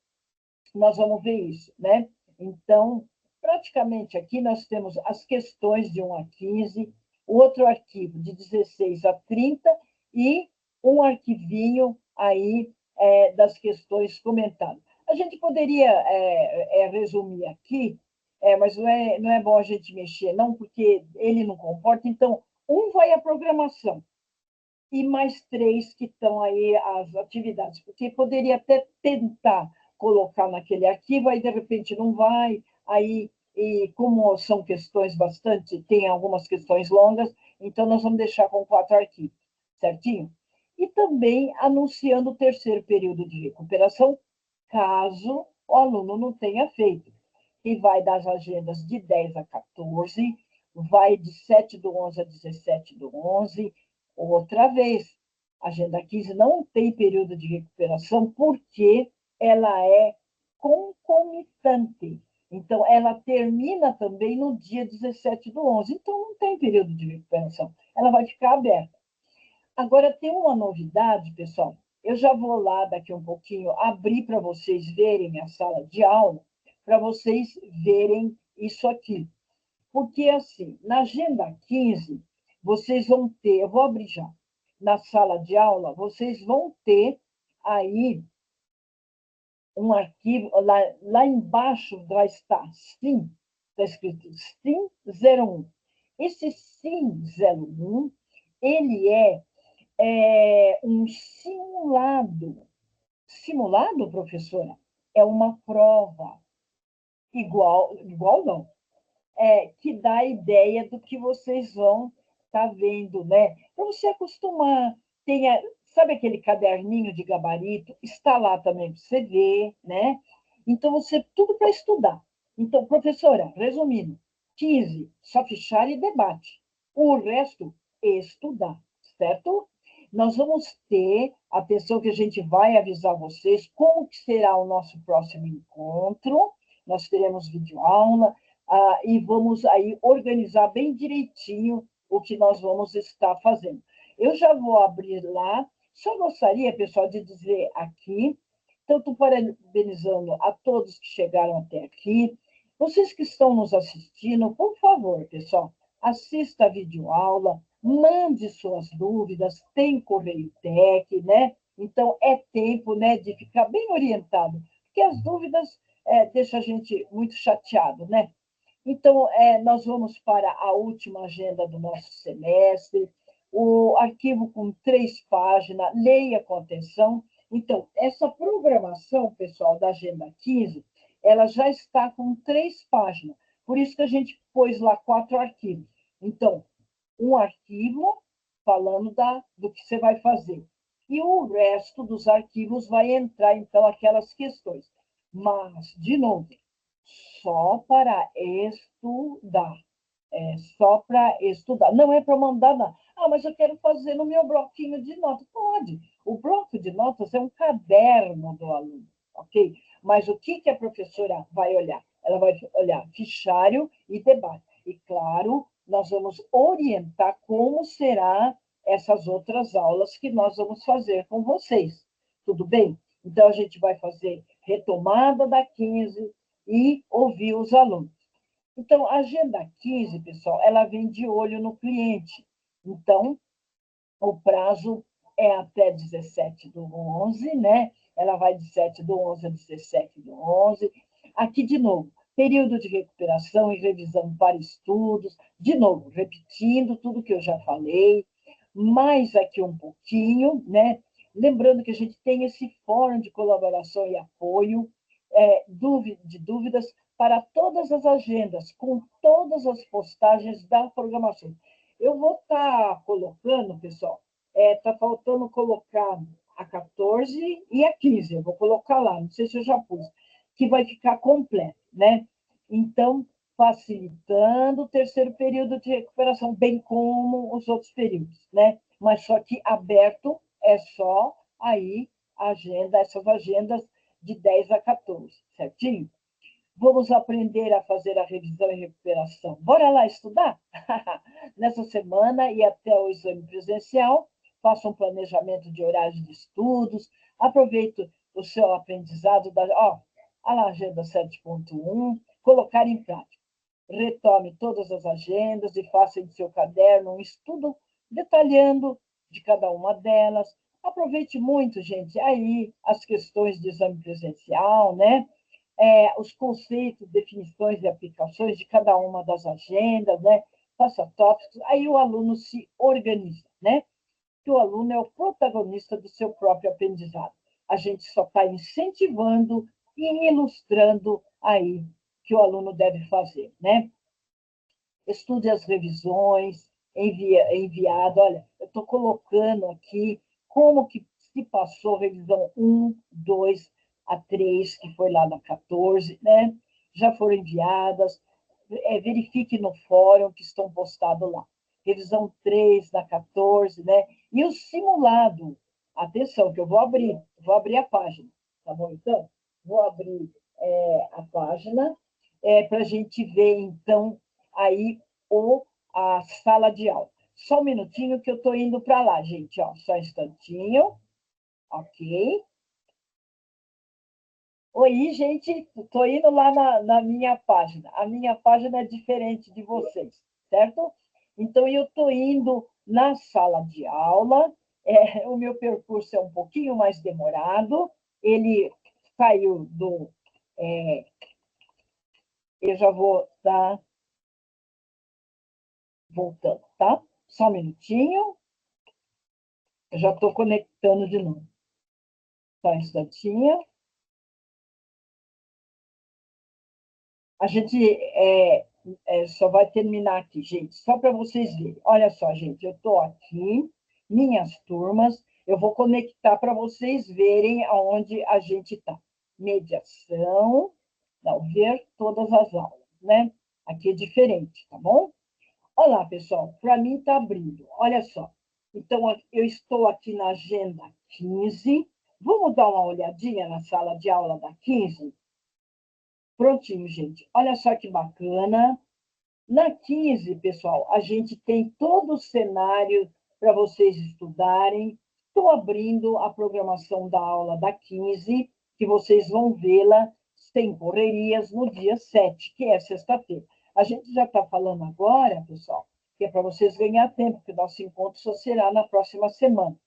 nós vamos ver isso. Né? Então, praticamente aqui nós temos as questões de 1 a 15, outro arquivo de 16 a 30 e um arquivinho aí das questões comentadas. A gente poderia resumir aqui, mas não é bom a gente mexer, não, porque ele não comporta. Então, um vai à programação, e mais 3 que estão aí as atividades, porque poderia até tentar colocar naquele arquivo, aí de repente não vai, aí, e como são questões bastante, tem algumas questões longas, então nós vamos deixar com 4 arquivos, certinho? E também anunciando o terceiro período de recuperação, caso o aluno não tenha feito, que vai das agendas de 10 a 14, vai de 7 do 11 a 17 do 11, outra vez. A agenda 15 não tem período de recuperação porque ela é concomitante. Então, ela termina também no dia 17 do 11. Então, não tem período de recuperação. Ela vai ficar aberta. Agora, tem uma novidade, pessoal. Eu já vou lá, daqui um pouquinho, abrir para vocês verem a sala de aula, para vocês verem isso aqui. Porque, assim, na agenda 15, vocês vão ter, eu vou abrir já, na sala de aula, vocês vão ter aí um arquivo, lá embaixo vai estar SIM, está escrito SIM 01. Esse SIM 01, ele é um simulado. Simulado, professora? É uma prova. Igual não, que dá a ideia do que vocês vão estar vendo, né? Para você acostumar. Sabe aquele caderninho de gabarito? Está lá também para você ver, né? Então, tudo para estudar. Então, professora, resumindo, 15, só fichário e debate. O resto, estudar, certo? Nós vamos ter, atenção que a gente vai avisar vocês como que será o nosso próximo encontro. Nós teremos videoaula, e vamos aí organizar bem direitinho o que nós vamos estar fazendo. Eu já vou abrir lá, só gostaria, pessoal, de dizer aqui, tanto parabenizando a todos que chegaram até aqui, vocês que estão nos assistindo, por favor, pessoal, assista a videoaula, mande suas dúvidas, tem Correio Tech, né? Então, é tempo, né, de ficar bem orientado, porque as dúvidas deixam a gente muito chateado, né? Então, nós vamos para a última agenda do nosso semestre, o arquivo com 3 páginas, leia com atenção. Então, essa programação, pessoal, da agenda 15, ela já está com 3 páginas, por isso que a gente pôs lá 4 arquivos. Então, um arquivo falando do que você vai fazer. E o resto dos arquivos vai entrar, então, aquelas questões. Mas, de novo, só para estudar. É só para estudar. Não é para mandar nada. Ah, mas eu quero fazer no meu bloquinho de notas. Pode. O bloco de notas é um caderno do aluno, ok? Mas o que a professora vai olhar? Ela vai olhar fichário e debate. E, claro, nós vamos orientar como será essas outras aulas que nós vamos fazer com vocês. Tudo bem? Então, a gente vai fazer retomada da 15 e ouvir os alunos. Então, a agenda 15, pessoal, ela vem de olho no cliente. Então, o prazo é até 17 do 11, né? Ela vai de 7 do 11 a 17 do 11. Aqui, de novo, período de recuperação e revisão para estudos. De novo, repetindo tudo que eu já falei. Mais aqui um pouquinho, né? Lembrando que a gente tem esse fórum de colaboração e apoio, de dúvidas para todas as agendas, com todas as postagens da programação. Eu vou estar colocando, pessoal, está faltando colocar a 14 e a 15, eu vou colocar lá, não sei se eu já pus, que vai ficar completo, né? Então, facilitando o terceiro período de recuperação, bem como os outros períodos, né? Mas só que aberto é só aí essas agendas de 10 a 14, certinho? Vamos aprender a fazer a revisão e recuperação. Bora lá estudar? Nessa semana e até o exame presencial, faça um planejamento de horários de estudos, aproveite o seu aprendizado a agenda 7.1, colocar em prática. Retome todas as agendas e faça em seu caderno um estudo detalhando de cada uma delas. Aproveite muito, gente, aí as questões de exame presencial, né? Os conceitos, definições e aplicações de cada uma das agendas, né? Faça tópicos, aí o aluno se organiza, né? que o aluno é o protagonista do seu próprio aprendizado. A gente só está incentivando e ilustrando aí que o aluno deve fazer, né? Estude as revisões, enviado. Olha, eu estou colocando aqui como que se passou revisão 1, 2 a 3, que foi lá na 14, né? Já foram enviadas. Verifique no fórum que estão postados lá. Revisão 3 da 14, né? E o simulado. Atenção, que eu vou abrir a página, tá bom? Então, vou abrir a página para a gente ver, então, aí a sala de aula. Só um minutinho que eu estou indo para lá, gente. Ó, só um instantinho. Ok. Oi, gente. Estou indo lá na minha página. A minha página é diferente de vocês, certo? Então, eu estou indo na sala de aula. O meu percurso é um pouquinho mais demorado. Ele saiu do... eu já vou estar voltando, tá? Só um minutinho. Eu já estou conectando de novo. Só um instantinho. A gente só vai terminar aqui, gente, só para vocês verem. Olha só, gente, eu estou aqui, minhas turmas, eu vou conectar para vocês verem aonde a gente está. Mediação, não, ver todas as aulas, né? Aqui é diferente, tá bom? Olá, pessoal, para mim está abrindo, olha só. Então, eu estou aqui na agenda 15. Vamos dar uma olhadinha na sala de aula da 15? Prontinho, gente. Olha só que bacana. Na 15, pessoal, a gente tem todo o cenário para vocês estudarem. Estou abrindo a programação da aula da 15, que vocês vão vê-la sem correrias no dia 7, que é sexta-feira. A gente já está falando agora, pessoal, que é para vocês ganhar tempo, porque o nosso encontro só será na próxima semana.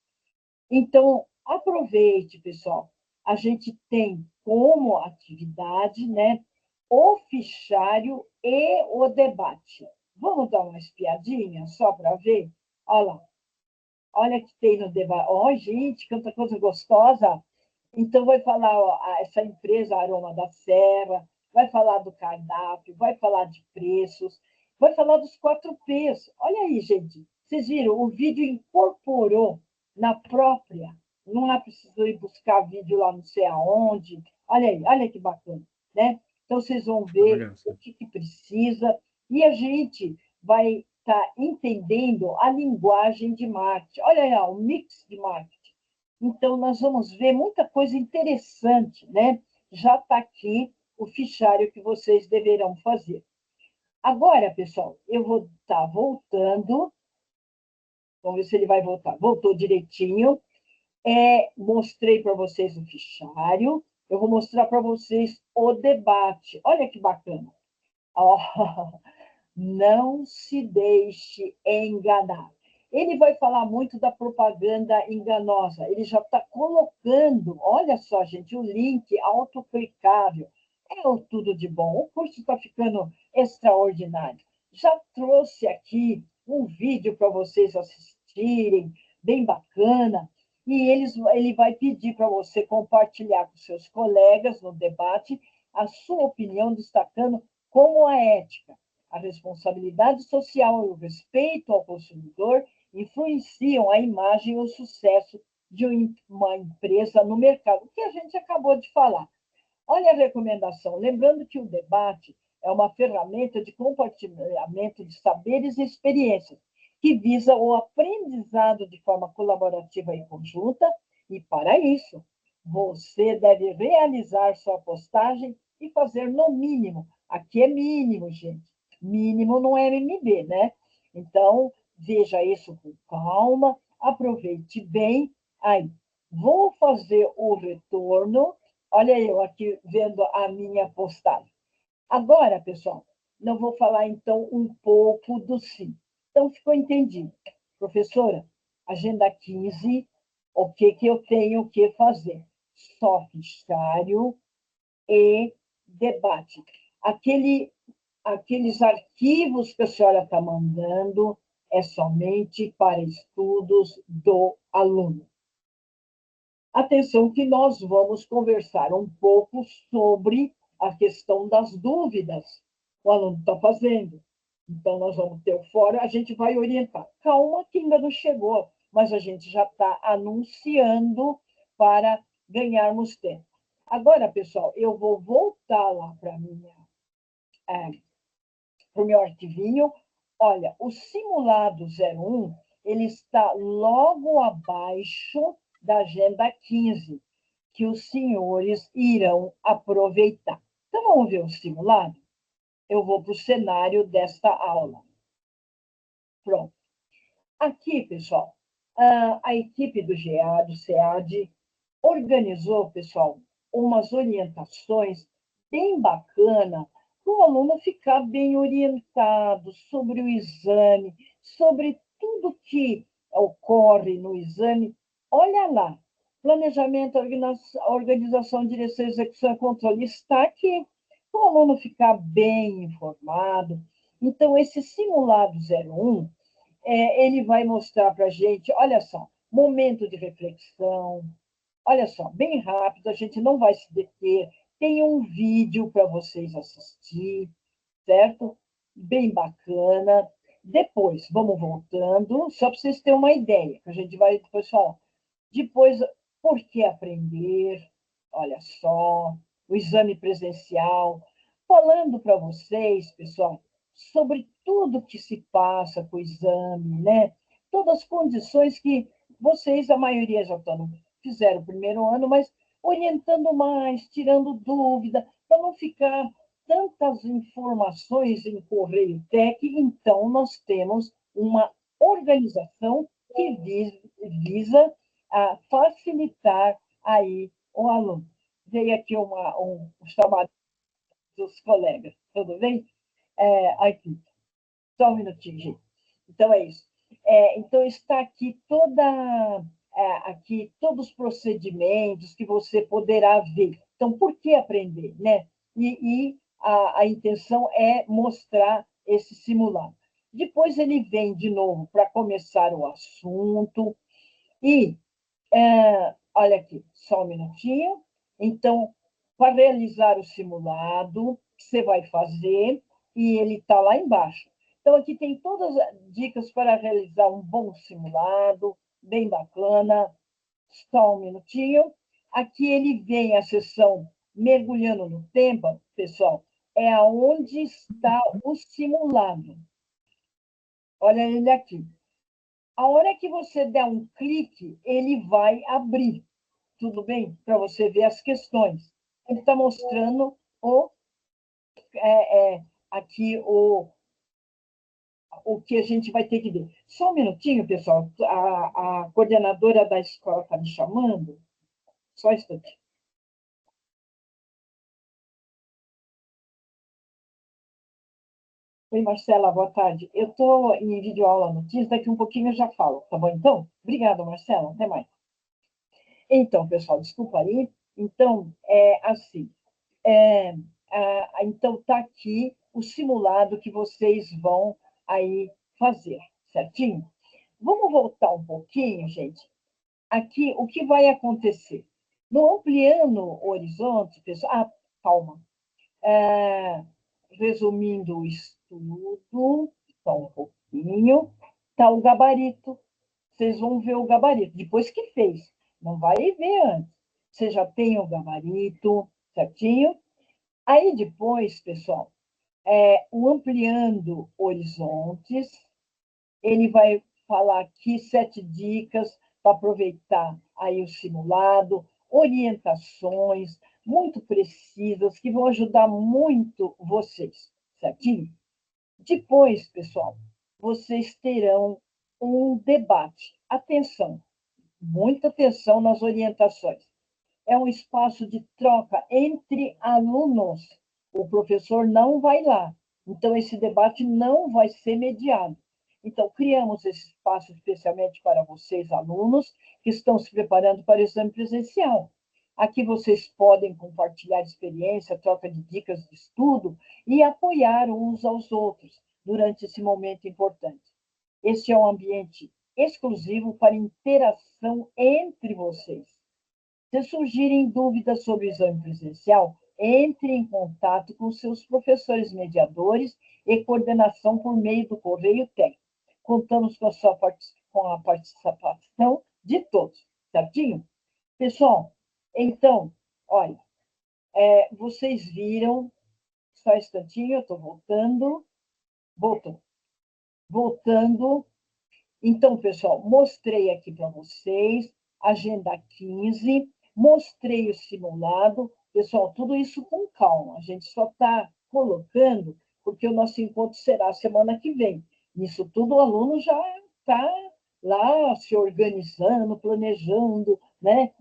Então, aproveite, pessoal. A gente tem como atividade, né, o fichário e o debate. Vamos dar uma espiadinha só para ver? Olha lá. Olha que tem no debate. Ó, gente, quanta coisa gostosa. Então, vai falar ó, essa empresa Aroma da Serra, vai falar do cardápio, vai falar de preços, vai falar dos 4 P's. Olha aí, gente. Vocês viram? O vídeo incorporou na própria. Não é preciso ir buscar vídeo lá não sei aonde. Olha aí, olha que bacana, né? Então, vocês vão ver Olha o só. que precisa e a gente vai estar entendendo a linguagem de marketing. Olha aí, ó, o mix de marketing. Então, nós vamos ver muita coisa interessante, né? Já está aqui o fichário que vocês deverão fazer. Agora, pessoal, eu vou estar voltando. Vamos ver se ele vai voltar. Voltou direitinho. Mostrei para vocês o fichário. Eu vou mostrar para vocês o debate. Olha que bacana. Oh, não se deixe enganar. Ele vai falar muito da propaganda enganosa. Ele já está colocando, olha só, gente, o link autoclicável. É o tudo de bom. O curso está ficando extraordinário. Já trouxe aqui um vídeo para vocês assistirem, bem bacana. E ele vai pedir para você compartilhar com seus colegas no debate a sua opinião, destacando como a ética, a responsabilidade social e o respeito ao consumidor influenciam a imagem e o sucesso de uma empresa no mercado, o que a gente acabou de falar. Olha a recomendação, lembrando que o debate é uma ferramenta de compartilhamento de saberes e experiências, que visa o aprendizado de forma colaborativa e conjunta, e para isso, você deve realizar sua postagem e fazer no mínimo. Aqui é mínimo, gente. Mínimo no MMB, né? Então, veja isso com calma, aproveite bem. Aí, vou fazer o retorno. Olha eu aqui vendo a minha postagem. Agora, pessoal, não vou falar, então, um pouco do sim. Então, ficou entendido. Professora, agenda 15, o que eu tenho que fazer? Só fichário e debate. Aqueles arquivos que a senhora está mandando é somente para estudos do aluno. Atenção que nós vamos conversar um pouco sobre a questão das dúvidas que o aluno está fazendo. Então, nós vamos ter o fórum, a gente vai orientar. Calma que ainda não chegou, mas a gente já está anunciando para ganharmos tempo. Agora, pessoal, eu vou voltar lá para o meu arquivinho. Olha, o simulado 01, ele está logo abaixo da agenda 15, que os senhores irão aproveitar. Então, vamos ver o simulado? Eu vou para o cenário desta aula. Pronto. Aqui, pessoal, a equipe do GA, do SEAD, organizou, pessoal, umas orientações bem bacanas para o aluno ficar bem orientado sobre o exame, sobre tudo que ocorre no exame. Olha lá, planejamento, organização, direção, execução e controle está aqui, para o aluno ficar bem informado. Então, esse simulado 01, ele vai mostrar para a gente, olha só, momento de reflexão, olha só, bem rápido, a gente não vai se deter, tem um vídeo para vocês assistir, certo? Bem bacana. Depois, vamos voltando, só para vocês terem uma ideia, que a gente vai depois falar. Depois, por que aprender? Olha só, o exame presencial. Falando para vocês, pessoal, sobre tudo que se passa com o exame, né? Todas as condições que vocês, a maioria já fizeram o primeiro ano, mas orientando mais, tirando dúvida, para não ficar tantas informações em correio tech. Então, nós temos uma organização que visa a facilitar aí o aluno. Veio aqui um chamado dos colegas, tudo bem? Aqui, só um minutinho, gente. Então, é isso. Então, está aqui aqui todos os procedimentos que você poderá ver. Então, por que aprender, né? E a intenção é mostrar esse simulado. Depois ele vem de novo para começar o assunto. E, olha aqui, só um minutinho. Então, para realizar o simulado, você vai fazer, e ele está lá embaixo. Então, aqui tem todas as dicas para realizar um bom simulado, bem bacana. Só um minutinho. Aqui ele vem a seção mergulhando no tempo, pessoal, é aonde está o simulado. Olha ele aqui. A hora que você der um clique, ele vai abrir, tudo bem? Para você ver as questões. Ele está mostrando aqui o que a gente vai ter que ver. Só um minutinho, pessoal. A coordenadora da escola está me chamando. Só um instante. Oi, Marcela, boa tarde. Eu estou em videoaula no Teams, daqui um pouquinho eu já falo, tá bom então? Obrigada, Marcela, até mais. Então, pessoal, desculpa aí. Então, assim, então está aqui o simulado que vocês vão aí fazer, certinho? Vamos voltar um pouquinho, gente. Aqui, o que vai acontecer? No ampliando o horizonte, pessoal... calma. Resumindo o estudo, só um pouquinho, está o gabarito. Vocês vão ver o gabarito, depois que fez. Não vai ver antes. Você já tem o gabarito, certinho? Aí depois, pessoal, o ampliando horizontes, ele vai falar aqui 7 dicas para aproveitar aí o simulado, orientações muito precisas que vão ajudar muito vocês, certinho? Depois, pessoal, vocês terão um debate. Atenção, muita atenção nas orientações. É um espaço de troca entre alunos. O professor não vai lá. Então, esse debate não vai ser mediado. Então, criamos esse espaço especialmente para vocês, alunos, que estão se preparando para o exame presencial. Aqui vocês podem compartilhar experiência, troca de dicas de estudo e apoiar uns aos outros durante esse momento importante. Este é um ambiente exclusivo para interação entre vocês. Se surgirem dúvidas sobre o exame presencial, entre em contato com seus professores mediadores e coordenação por meio do correio técnico. Contamos com a participação de todos, certinho? Pessoal, então, olha, vocês viram, só um instantinho, eu estou voltando. Voltando. Então, pessoal, mostrei aqui para vocês, agenda 15, mostrei o simulado. Pessoal, tudo isso com calma, a gente só está colocando, porque o nosso encontro será semana que vem. Isso tudo o aluno já está lá se organizando, planejando, né?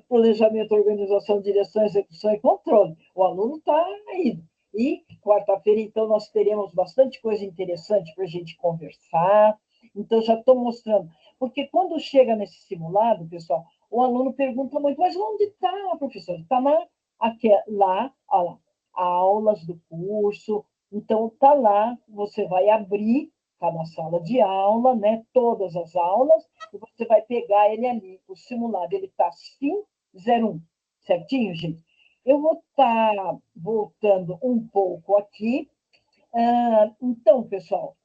Planejamento, organização, direção, execução e controle. O aluno está aí. E quarta-feira, então, nós teremos bastante coisa interessante para a gente conversar. Então, já estou mostrando. Porque quando chega nesse simulado, pessoal, o aluno pergunta muito, mas onde está, professor? Está lá, olha lá, aulas do curso. Então, está lá, você vai abrir cada sala de aula, né? Todas as aulas, e você vai pegar ele ali. O simulado, ele está sim 01, certinho, gente? Eu vou estar voltando um pouco aqui. Então, pessoal,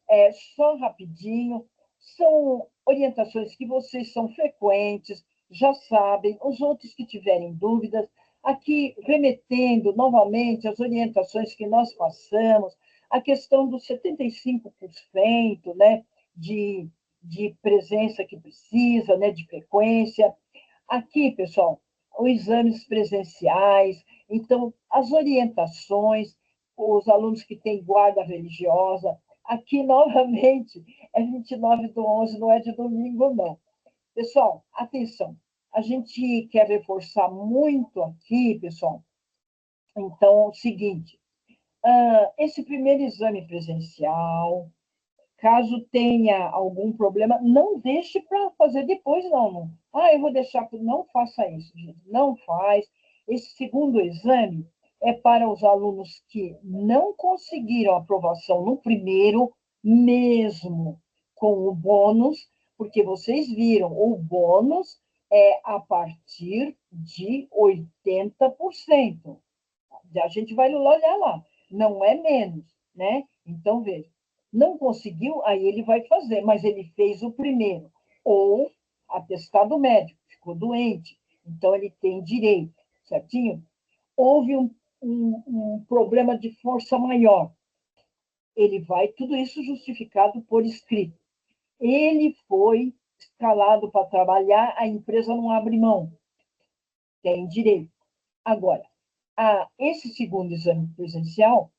só rapidinho, são orientações que vocês são frequentes, já sabem, os outros que tiverem dúvidas, aqui remetendo novamente as orientações que nós passamos, a questão dos 75%, né, de presença que precisa, né, de frequência. Aqui, pessoal, os exames presenciais, então, as orientações, os alunos que têm guarda religiosa, aqui, novamente, é 29/11, não é de domingo, não. Pessoal, atenção, a gente quer reforçar muito aqui, pessoal, então, é o seguinte, esse primeiro exame presencial, caso tenha algum problema, não deixe para fazer depois, não. Eu vou deixar, não faça isso, gente, não faz. Esse segundo exame é para os alunos que não conseguiram aprovação no primeiro, mesmo com o bônus, porque vocês viram, o bônus é a partir de 80%. A gente vai olhar lá, não é menos, né? Então, veja, não conseguiu, aí ele vai fazer, mas ele fez o primeiro, ou atestado médico, ficou doente, então ele tem direito, certinho? Houve um problema de força maior, ele vai, tudo isso justificado por escrito. Ele foi escalado para trabalhar, a empresa não abre mão, tem direito. Agora, esse segundo exame presencial,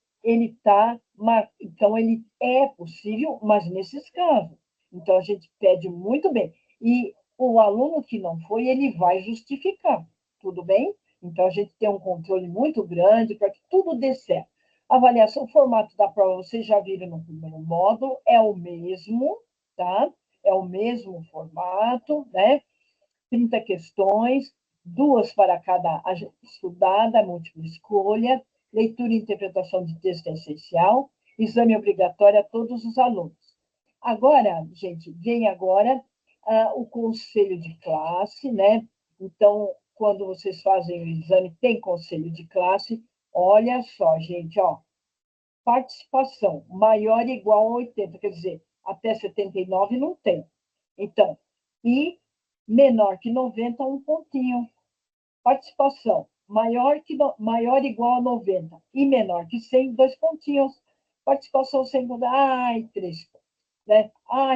então ele é possível, mas nesses casos. Então, a gente pede muito bem. E o aluno que não foi, ele vai justificar, tudo bem? Então, a gente tem um controle muito grande para que tudo dê certo. Avaliação, o formato da prova, vocês já viram no primeiro módulo, é o mesmo, tá? É o mesmo formato, né? 30 questões, 2 para cada estudada, múltipla escolha, leitura e interpretação de texto é essencial, exame obrigatório a todos os alunos. Agora, gente, vem agora o conselho de classe, né? Então, quando vocês fazem o exame, tem conselho de classe. Olha só, gente, ó, participação maior ou igual a 80, quer dizer, até 79 não tem. Então, e menor que 90, um pontinho. Participação maior ou igual a 90 e menor que 100, 2 pontinhos. Participação secundária, 3 pontos. Né?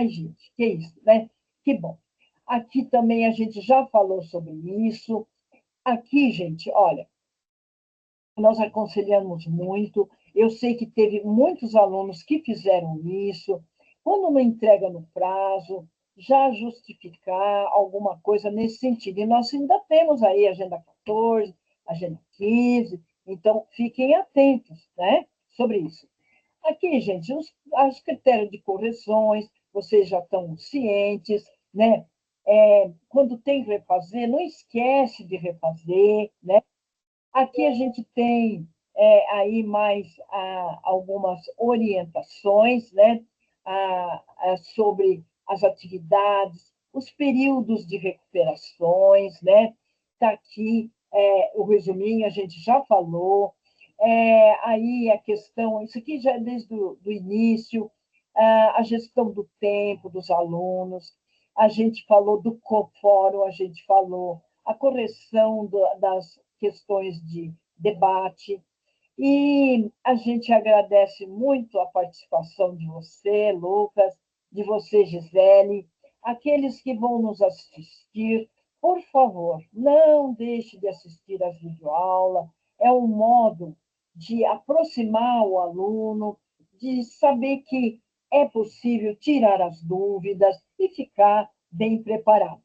Gente, que isso, né? Que bom. Aqui também a gente já falou sobre isso. Aqui, gente, olha, nós aconselhamos muito. Eu sei que teve muitos alunos que fizeram isso. Quando não entrega no prazo, já justificar alguma coisa nesse sentido. E nós ainda temos aí a Agenda 14, Agenda 15, então fiquem atentos, né, sobre isso. Aqui, gente, os critérios de correções, vocês já estão cientes, né? Quando tem que refazer, não esquece de refazer, né? Aqui a gente tem aí mais algumas orientações, né? sobre as atividades, os períodos de recuperações, né? Está aqui o resuminho, a gente já falou. Aí a questão, isso aqui já é desde o início, a gestão do tempo dos alunos, a gente falou do fórum, a gente falou a correção das questões de debate, e a gente agradece muito a participação de você, Lucas, de você, Gisele, aqueles que vão nos assistir, por favor, não deixe de assistir às videoaulas, é um modo de aproximar o aluno, de saber que é possível tirar as dúvidas e ficar bem preparado.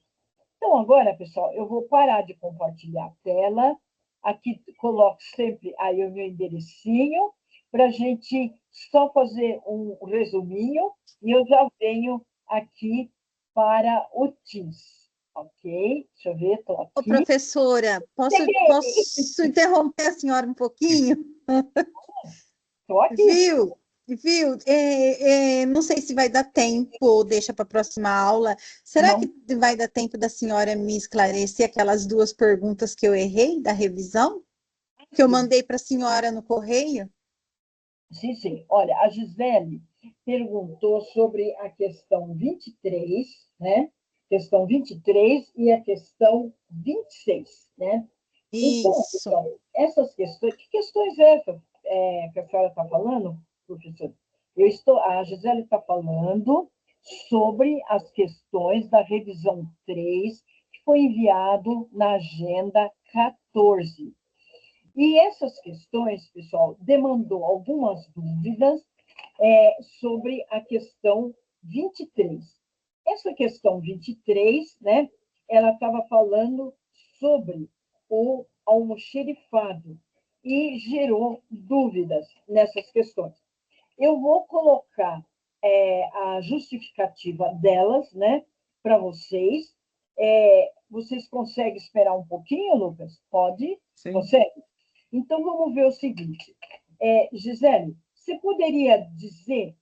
Então, agora, pessoal, eu vou parar de compartilhar a tela. Aqui coloco sempre aí o meu enderecinho para a gente só fazer um resuminho e eu já venho aqui para o Teams, ok? Deixa eu ver, estou Ô, aqui. professora, posso interromper a senhora um pouquinho? Estou aqui. Viu? Não sei se vai dar tempo ou deixa para a próxima aula. Será Não. que vai dar tempo da senhora me esclarecer aquelas duas perguntas que eu errei da revisão? Que eu mandei para a senhora no correio? Sim, sim. Olha, a Gisele perguntou sobre a questão 23, né? Questão 23 e a questão 26, né? Então, Isso. pessoal, essas questões, que questões essas que a senhora está falando, professor? A Gisele está falando sobre as questões da revisão 3, que foi enviado na agenda 14. E essas questões, pessoal, demandou algumas dúvidas sobre a questão 23. Essa questão 23, né, ela estava falando sobre o almoxerifado e gerou dúvidas nessas questões. Eu vou colocar a justificativa delas, né, para vocês. Vocês conseguem esperar um pouquinho, Lucas? Pode? Sim. Consegue? Então, vamos ver o seguinte. Gisele, você poderia dizer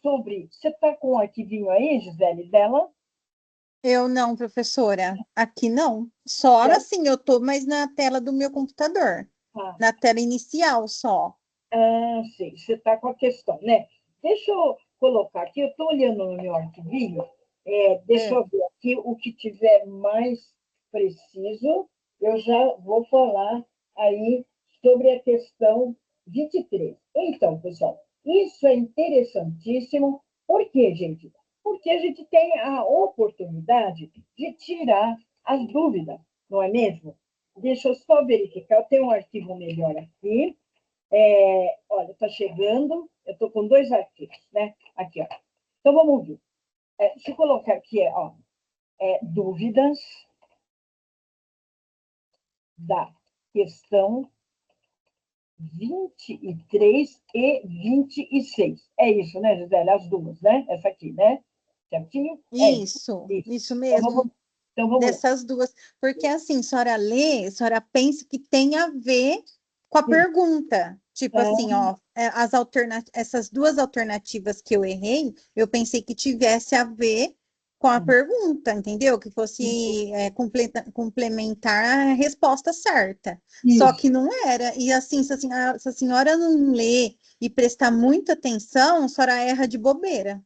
sobre... Você está com o arquivinho aí, Gisele, dela? Eu não, professora. Aqui não. Só hora sim, eu estou, mas na tela do meu computador. Na tela inicial só. Ah, sim. Você está com a questão, né? Deixa eu colocar aqui. Eu estou olhando no meu arquivinho. Deixa eu ver aqui o que tiver mais preciso. Eu já vou falar aí sobre a questão 23. Então, pessoal, isso é interessantíssimo. Por quê, gente? Porque a gente tem a oportunidade de tirar as dúvidas, não é mesmo? Deixa eu só verificar. Eu tenho um arquivo melhor aqui. Olha, está chegando. Eu estou com 2 arquivos, né? Aqui, ó. Então, vamos ver. Deixa eu colocar aqui, dúvidas da questão 23 e 26. É isso, né, Gisele? As duas, né? Essa aqui, né? Certinho? Isso mesmo. Então, vamos lá. Dessas duas. Porque assim, a senhora lê, a senhora pensa que tem a ver com a pergunta. Tipo assim, ó, essas duas alternativas que eu errei, eu pensei que tivesse a ver com a pergunta, entendeu? Que fosse complementar a resposta certa. Só que não era. E assim, se a senhora não lê e prestar muita atenção, a senhora erra de bobeira.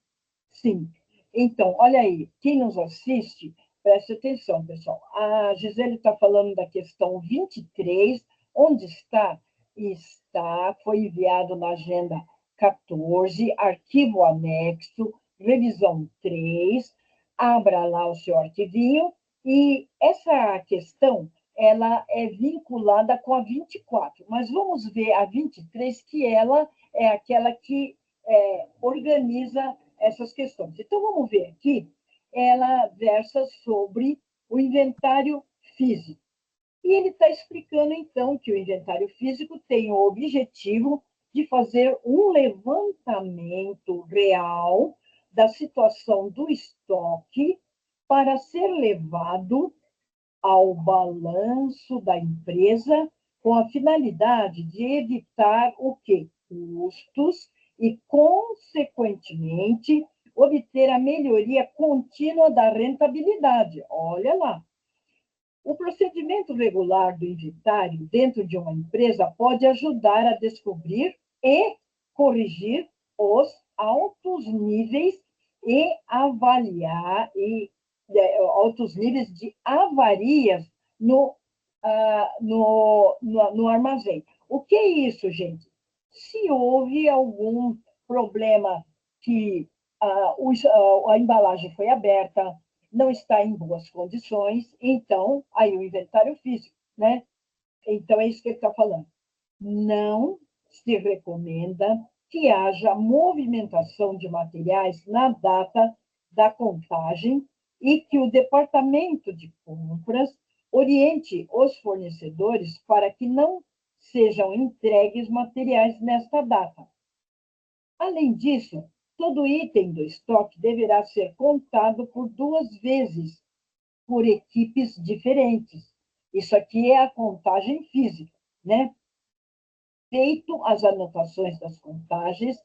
Sim. Então, olha aí, quem nos assiste, preste atenção, pessoal. A Gisele está falando da questão 23, onde está? Foi enviado na agenda 14, arquivo anexo, revisão 3. Abra lá o seu arquivinho, e essa questão, ela é vinculada com a 24, mas vamos ver a 23, que ela é aquela que organiza essas questões. Então, vamos ver aqui, ela versa sobre o inventário físico. E ele está explicando, então, que o inventário físico tem o objetivo de fazer um levantamento real da situação do estoque para ser levado ao balanço da empresa com a finalidade de evitar o quê? Custos e, consequentemente, obter a melhoria contínua da rentabilidade. Olha lá. O procedimento regular do inventário dentro de uma empresa pode ajudar a descobrir e corrigir os altos níveis e avaliar altos níveis de avarias no armazém. O que é isso, gente? Se houve algum problema que a embalagem foi aberta, não está em boas condições, então, aí o inventário físico, né? Então, é isso que ele está falando. Não se recomenda que haja movimentação de materiais na data da contagem e que o departamento de compras oriente os fornecedores para que não sejam entregues materiais nesta data. Além disso, todo item do estoque deverá ser contado por 2 vezes por equipes diferentes. Isso aqui é a contagem física, né? Feito as anotações das contagens,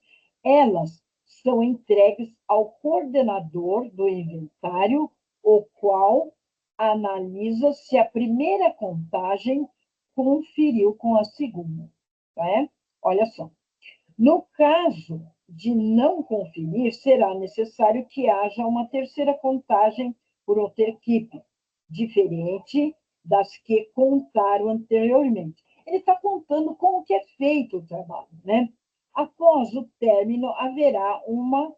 elas são entregues ao coordenador do inventário, o qual analisa se a primeira contagem conferiu com a segunda. Tá? Olha só. No caso de não conferir, será necessário que haja uma terceira contagem por outra equipe, diferente das que contaram anteriormente. Ele está contando como que é feito o trabalho, né? Após o término, haverá uma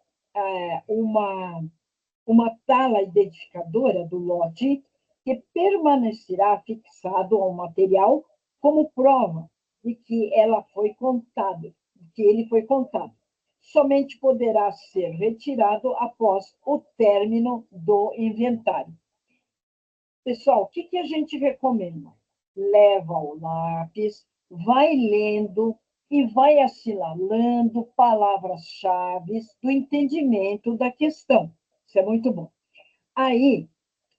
tala identificadora do lote que permanecerá fixado ao material como prova de que ela foi contada, que ele foi contado. Somente poderá ser retirado após o término do inventário. Pessoal, o que a gente recomenda? Leva o lápis, vai lendo e vai assinalando palavras-chave do entendimento da questão. Isso é muito bom. Aí,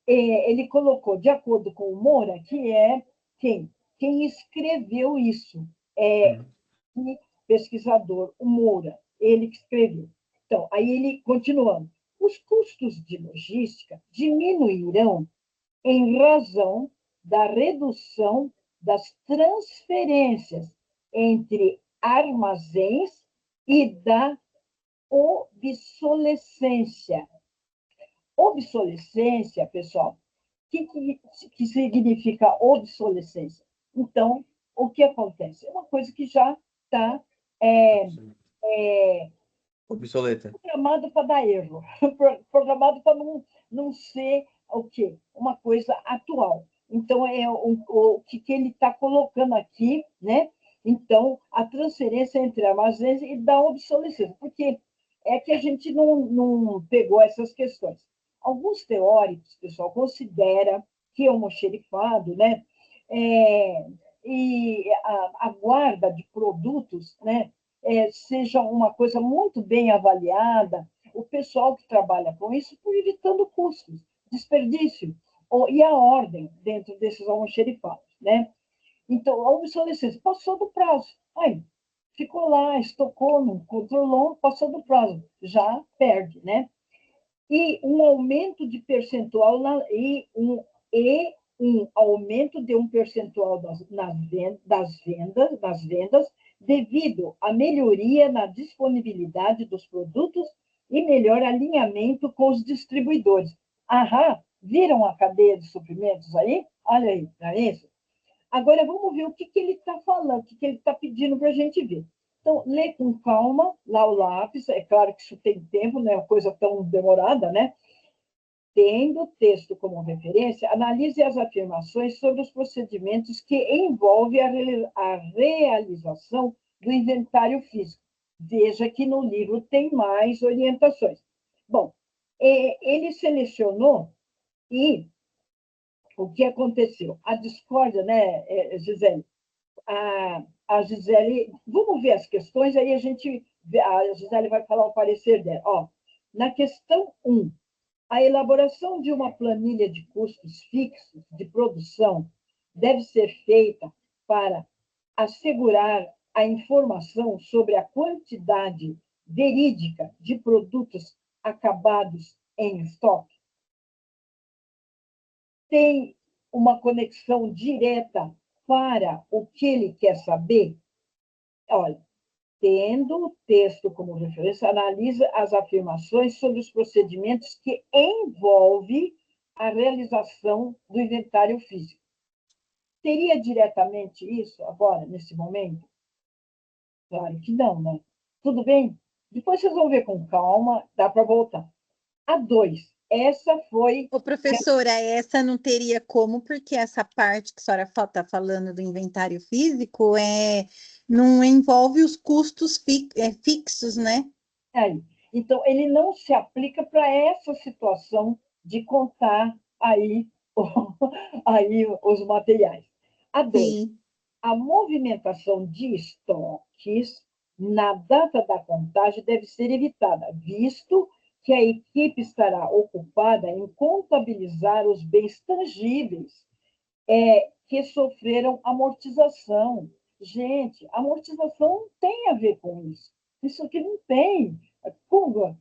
ele colocou, de acordo com o Moura, que é quem escreveu isso, o pesquisador, o Moura, ele que escreveu. Então, aí ele, continuando, os custos de logística diminuirão em razão da redução das transferências entre armazéns e da obsolescência. Obsolescência, pessoal, que significa obsolescência? Então, o que acontece? É uma coisa que já está Obsoleta. programado para dar erro, programado para não ser o quê? Uma coisa atual. Então, é o que ele está colocando aqui, né? Então, a transferência entre armazéns e da obsolescência, porque é que a gente não pegou essas questões. Alguns teóricos, pessoal, consideram que o almoxerifado, né? E a guarda de produtos, né? Seja uma coisa muito bem avaliada, o pessoal que trabalha com isso, por evitando custos, desperdício, e a ordem dentro desses almoxerifados, né? Então, a obsolescência passou do prazo. Aí, ficou lá, estocou, não controlou, passou do prazo, já perde, né? E um aumento de percentual um aumento de um percentual das vendas devido à melhoria na disponibilidade dos produtos e melhor alinhamento com os distribuidores. Aham, viram a cadeia de suprimentos aí? Olha aí, não é isso? Agora vamos ver o que ele está falando, o que ele está pedindo para a gente ver. Então, lê com calma lá o lápis, é claro que isso tem tempo, não é uma coisa tão demorada, né? Tendo o texto como referência, analise as afirmações sobre os procedimentos que envolvem a realização do inventário físico. Veja que no livro tem mais orientações. Bom, ele selecionou e o que aconteceu? A discórdia, né, Gisele? A Gisele, vamos ver as questões, aí a Gisele vai falar o parecer dela. Ó, na questão 1, a elaboração de uma planilha de custos fixos de produção deve ser feita para assegurar a informação sobre a quantidade verídica de produtos acabados em estoque? Tem uma conexão direta para o que ele quer saber? Olha, tendo o texto como referência, analisa as afirmações sobre os procedimentos que envolvem a realização do inventário físico. Seria diretamente isso agora, nesse momento? Claro que não, né? Tudo bem? Depois vocês vão ver com calma, dá para voltar. A 2, essa foi... Ô, professora, essa não teria como, porque essa parte que a senhora está falando do inventário físico não envolve os custos fixos, né? Aí. Então, ele não se aplica para essa situação de contar aí, aí os materiais. A 2, Sim. a movimentação de estoques na data da contagem deve ser evitada, visto que a equipe estará ocupada em contabilizar os bens tangíveis que sofreram amortização. Gente, amortização não tem a ver com isso. Isso aqui não tem.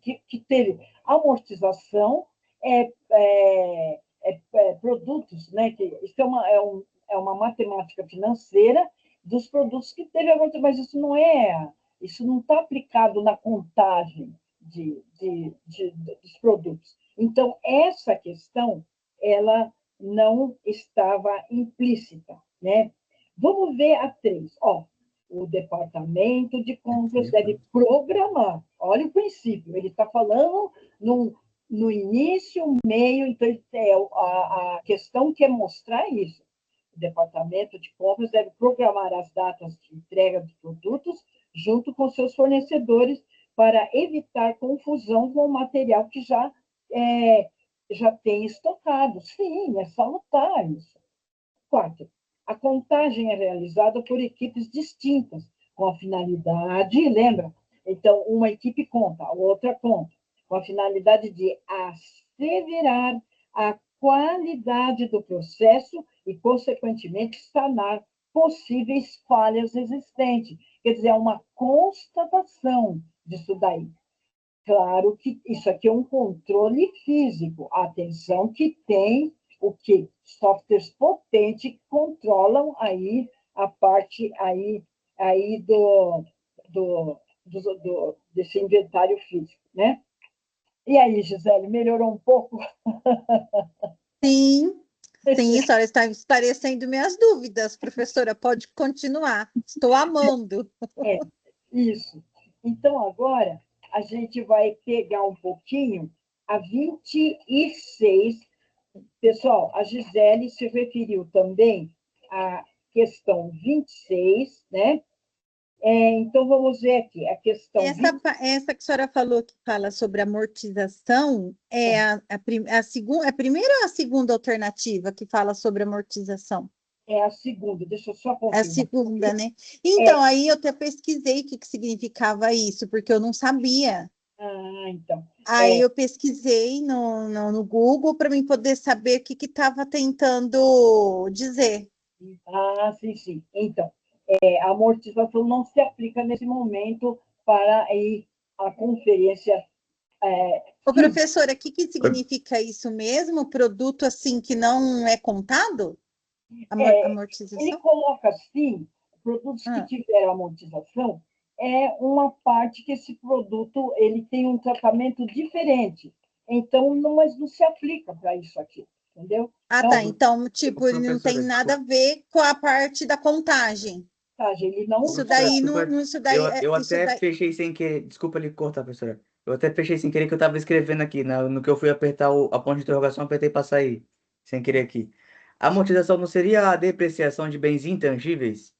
Que teve amortização produtos, né? Que isso é uma matemática financeira dos produtos que teve amortização, mas isso não está aplicado na contagem dos produtos. Então, essa questão, ela não estava implícita, né? Vamos ver a 3. O departamento de compras deve programar. Olha o princípio, ele está falando no início, meio, então a questão quer mostrar isso. O departamento de compras deve programar as datas de entrega de produtos junto com seus fornecedores para evitar confusão com o material que já tem estocado. Sim, é salutar isso. 4, a contagem é realizada por equipes distintas, com a finalidade, lembra? Então, uma equipe conta, a outra conta, com a finalidade de asseverar a qualidade do processo e, consequentemente, sanar possíveis falhas existentes. Quer dizer, é uma constatação disso daí. Claro que isso aqui é um controle físico. Atenção que tem o que? Softwares potentes que controlam aí a parte aí desse inventário físico, né? E aí, Gisele, melhorou um pouco? Sim, sim, a senhora está esclarecendo minhas dúvidas, professora, pode continuar. Estou amando. Isso. Então, agora, a gente vai pegar um pouquinho a 26. Pessoal, a Gisele se referiu também à questão 26, né? Então, vamos ver aqui, a questão Essa que a senhora falou que fala sobre amortização é a primeira ou a segunda alternativa que fala sobre amortização? é a segunda, deixa eu só É a confirmar. segunda, né? Então, aí eu até pesquisei o que significava isso, porque eu não sabia. Então. Aí eu pesquisei no Google para mim poder saber o que estava tentando dizer. Sim, sim. Então, a amortização não se aplica nesse momento para aí, a conferência. Ô, professora, o que significa isso mesmo? Produto assim que não é contado? Ele Amortização? coloca assim, produtos que tiveram amortização, é uma parte que esse produto ele tem um tratamento diferente. Então, mas não se aplica para isso aqui, entendeu? Tá. Então, tipo, ele não tem Professora, nada a desculpa. ver com a parte da contagem. Ele não Isso Professora, daí, desculpa. Eu isso até daí. fechei sem querer. Desculpa lhe cortar, professora. Eu até fechei sem querer que eu estava escrevendo aqui. No que eu fui apertar a ponto de interrogação, apertei para sair. Sem querer aqui. A amortização não seria a depreciação de bens intangíveis?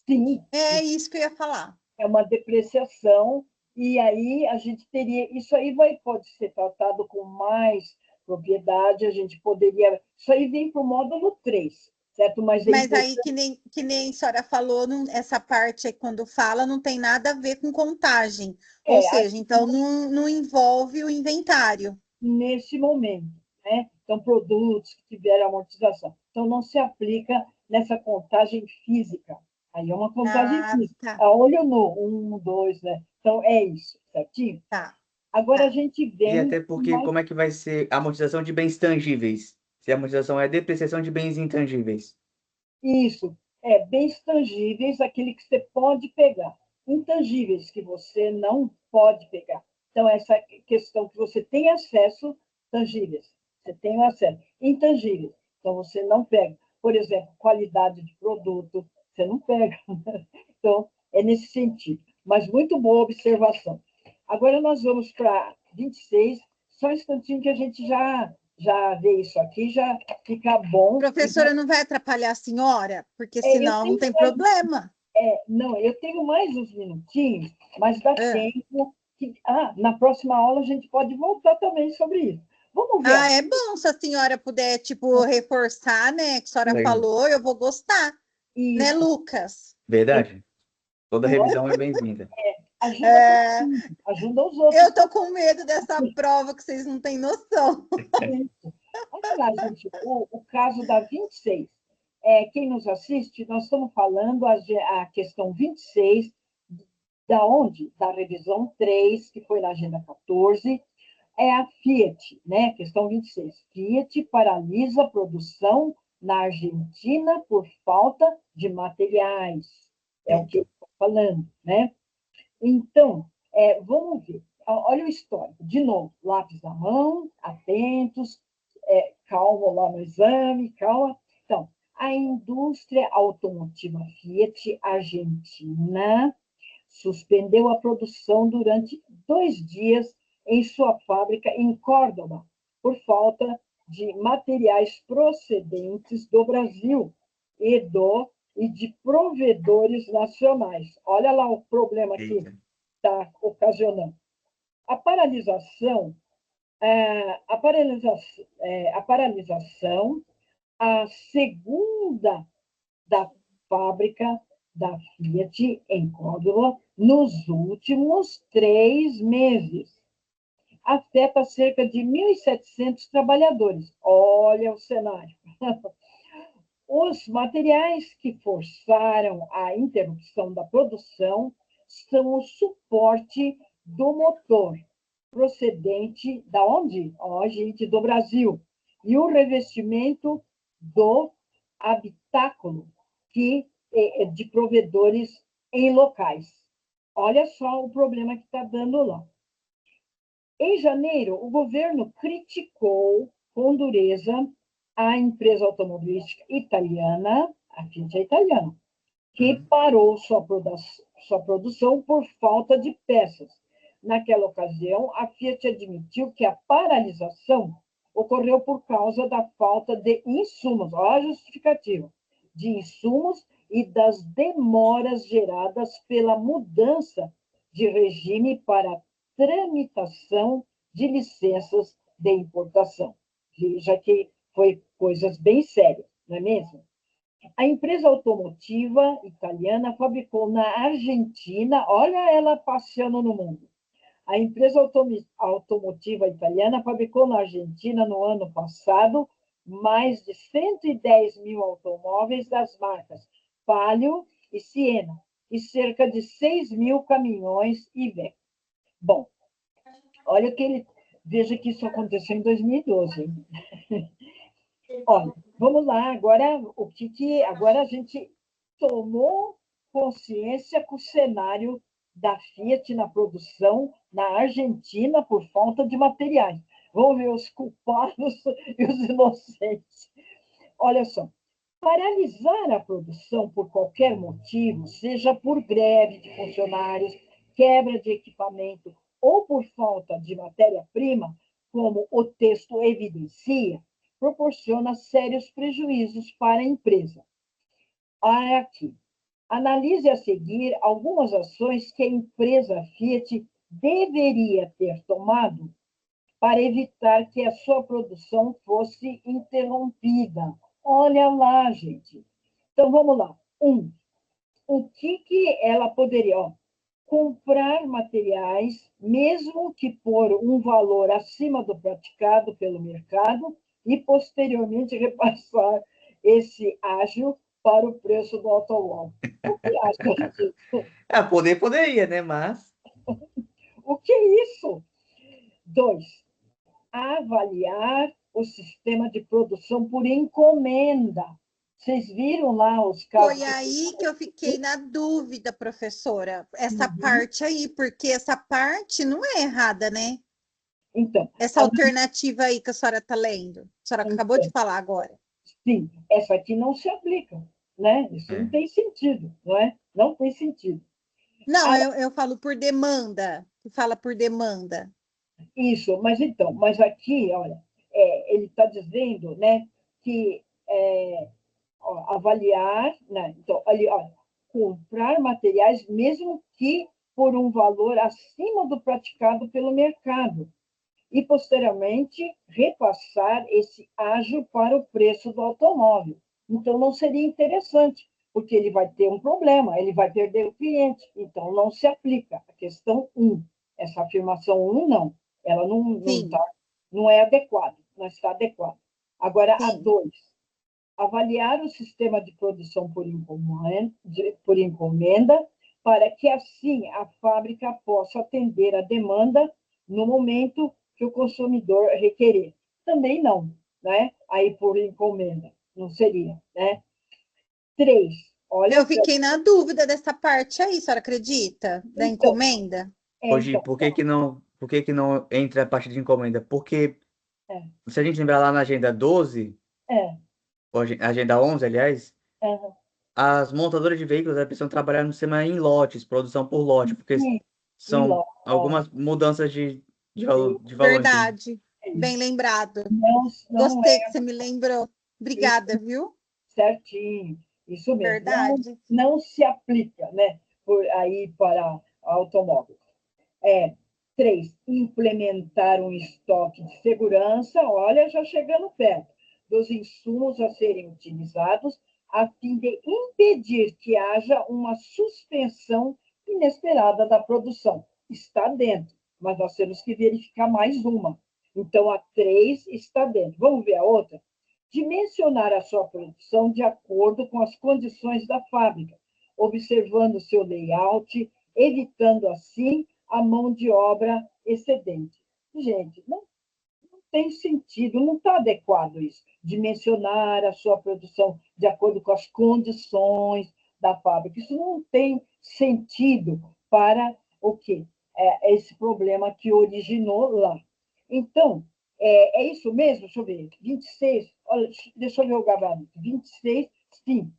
Sim, É isso que eu ia falar. é uma depreciação, e aí a gente teria. Isso aí pode ser tratado com mais propriedade, a gente poderia. Isso aí vem para o módulo 3, certo? Mas é Mas aí, importante. que nem a senhora falou, essa parte aí, quando fala, não tem nada a ver com contagem. Ou seja, então não envolve o inventário. Nesse momento, né? Então, produtos que tiveram amortização. Então, não se aplica nessa contagem física, Aí é uma contagem Ah, fixa. tá, Olho no 1, 2, né? Então, é isso, certinho? tá, Agora a tá. gente E vem até porque mais como é que vai ser a amortização de bens tangíveis? Se a amortização é a depreciação de bens intangíveis. isso. Bens tangíveis, aquele que você pode pegar. Intangíveis, que você não pode pegar. Então, essa questão que você tem acesso, tangíveis. Você tem o acesso. Intangíveis. Então, você não pega. Por exemplo, qualidade de produto, você não pega. Então, é nesse sentido. Mas muito boa observação. Agora nós vamos para 26. Só um instantinho que a gente já vê isso aqui, já fica bom. Professora, não vai atrapalhar a senhora? Porque Eu senão não tenho tem mais, problema. não, eu tenho mais uns minutinhos, mas dá Ah, tempo que, na próxima aula a gente pode voltar também sobre isso. Vamos ver. ah, é bom se a senhora puder, tipo, reforçar, né? Que a senhora Legal. falou, eu vou gostar, né, Isso. Lucas? Verdade? Toda revisão é Lógico, bem-vinda. ajuda todo É, mundo, ajuda os outros eu tô com medo dessa prova que vocês não têm noção. também. Olha lá, gente, o caso da 26. Quem nos assiste, nós estamos falando a questão 26, da onde? Da revisão 3, que foi na agenda 14, é a Fiat, né? Questão 26. Fiat paralisa a produção na Argentina por falta de materiais. É o que ele está falando, né? Então, vamos ver. Olha o histórico. De novo, lápis na mão, atentos, calma lá no exame, calma. Então, a indústria automotiva Fiat Argentina suspendeu a produção durante 2 dias em sua fábrica em Córdoba, por falta de materiais procedentes do Brasil e de provedores nacionais. Olha lá o problema que Eita. está ocasionando. A paralisação, a segunda da fábrica da Fiat em Córdoba nos últimos 3 meses. Afeta cerca de 1.700 trabalhadores. Olha o cenário. Os materiais que forçaram a interrupção da produção são o suporte do motor, procedente da onde? Gente, do Brasil. E o revestimento do habitáculo, que é de provedores em locais. Olha só o problema que está dando lá. Em janeiro, o governo criticou com dureza a empresa automobilística italiana, a Fiat é italiana, que Uhum. parou sua produção por falta de peças. Naquela ocasião, a Fiat admitiu que a paralisação ocorreu por causa da falta de insumos, olha a justificativa, de insumos e das demoras geradas pela mudança de regime para tramitação de licenças de importação. Veja que foi coisas bem sérias, não é mesmo? A empresa automotiva italiana fabricou na Argentina, olha ela passeando no mundo. A empresa automotiva italiana fabricou na Argentina, no ano passado, mais de 110 mil automóveis das marcas Palio e Siena, e cerca de 6 mil caminhões Iveco. Bom, olha que ele. Veja que isso aconteceu em 2012. Olha, vamos lá, agora agora a gente tomou consciência com o cenário da Fiat na produção na Argentina por falta de materiais. Vamos ver os culpados e os inocentes. Olha só, paralisar a produção por qualquer motivo, seja por greve de funcionários, quebra de equipamento ou por falta de matéria-prima, como o texto evidencia, proporciona sérios prejuízos para a empresa. Aqui, analise a seguir algumas ações que a empresa Fiat deveria ter tomado para evitar que a sua produção fosse interrompida. Olha lá, gente. Então, vamos lá. O que ela poderia? Comprar materiais, mesmo que por um valor acima do praticado pelo mercado, e posteriormente repassar esse ágio para o preço do automóvel. O que acha disso? Poderia, né? Mas. O que é isso? 2, avaliar o sistema de produção por encomenda. Vocês viram lá os casos? Foi aí que eu fiquei na dúvida, professora, essa Uhum. parte aí, porque essa parte não é errada, né? Então, Essa alternativa aí que a senhora está lendo. A senhora acabou de falar agora. sim, essa aqui não se aplica, né? Isso não É. tem sentido, não é? Não tem sentido. Não, Ah, eu falo por demanda, que fala por demanda. isso, mas então, mas aqui, olha, ele está dizendo, né, que avaliar, né? Então, ali, olha, comprar materiais mesmo que por um valor acima do praticado pelo mercado e, posteriormente, repassar esse ágio para o preço do automóvel. Então, não seria interessante, porque ele vai ter um problema, ele vai perder o cliente. Então, não se aplica. A questão 1, essa afirmação 1, não. Ela Sim, não é adequada, não está adequada. Agora, a sim. 2, avaliar o sistema de produção por encomenda para que, assim, a fábrica possa atender a demanda no momento que o consumidor requerer. Também não, né? Aí por encomenda, não seria, né? 3, olha Eu o que... fiquei na dúvida dessa parte aí, a senhora acredita? Da Então, encomenda? Hoje, então, por que que não entra a parte de encomenda? Porque, é, se a gente lembrar lá na agenda 12, é, ou agenda 11, aliás, é, as montadoras de veículos elas precisam trabalhar no sistema em lotes, produção por lote, porque e são logo, algumas mudanças de valores. Verdade. Bem lembrado. não Gostei que é você me lembrou. Obrigada, viu? certinho, isso mesmo. Não, Verdade. não se aplica, né, por aí para automóvel. 3, implementar um estoque de segurança, olha, já chegando perto, dos insumos a serem utilizados, a fim de impedir que haja uma suspensão inesperada da produção. Está dentro, mas nós temos que verificar mais uma. Então, a 3 está dentro. Vamos ver a outra? Dimensionar a sua produção de acordo com as condições da fábrica, observando seu layout, evitando assim a mão de obra excedente. Gente, não tem sentido, não está adequado isso. Dimensionar a sua produção de acordo com as condições da fábrica. Isso não tem sentido para o quê? Esse problema que originou lá. Então, é isso mesmo? Deixa eu ver. 26, olha, deixa eu ver o gabarito. 26, sim,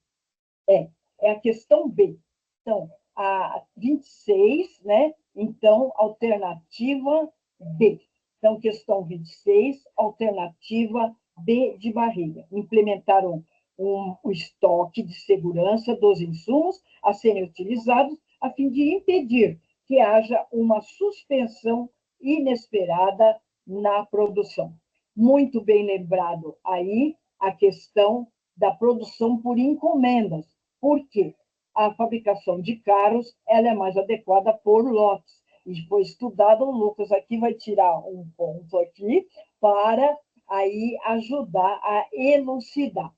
é, é a questão B. Então, a 26, né? Então, alternativa B. Então, questão 26, alternativa B de barriga. Implementar um estoque de segurança dos insumos a serem utilizados a fim de impedir que haja uma suspensão inesperada na produção. Muito bem lembrado aí a questão da produção por encomendas. Por quê? A fabricação de carros ela é mais adequada por lotes. E foi estudado, o Lucas aqui vai tirar um ponto aqui para aí ajudar a elucidar.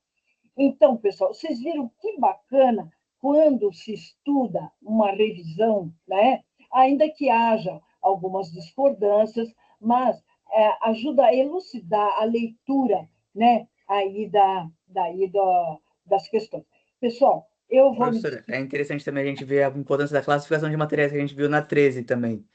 Então, pessoal, vocês viram que bacana quando se estuda uma revisão, né? Ainda que haja algumas discordâncias, mas ajuda a elucidar a leitura, né? Das questões. Pessoal, eu vou me Professora, é interessante também a gente ver a importância da classificação de materiais que a gente viu na 13 também.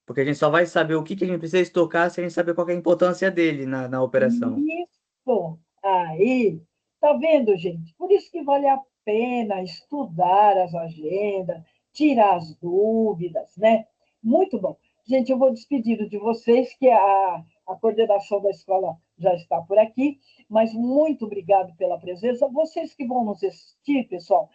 Porque a gente só vai saber o que que a gente precisa estocar se a gente saber qual que é a importância dele na operação. Isso, aí, tá vendo, gente? Por isso que vale a pena estudar as agendas, tirar as dúvidas, né? Muito bom. Gente, eu vou despedindo de vocês, que a coordenação da escola já está por aqui, mas muito obrigado pela presença. Vocês que vão nos assistir, pessoal,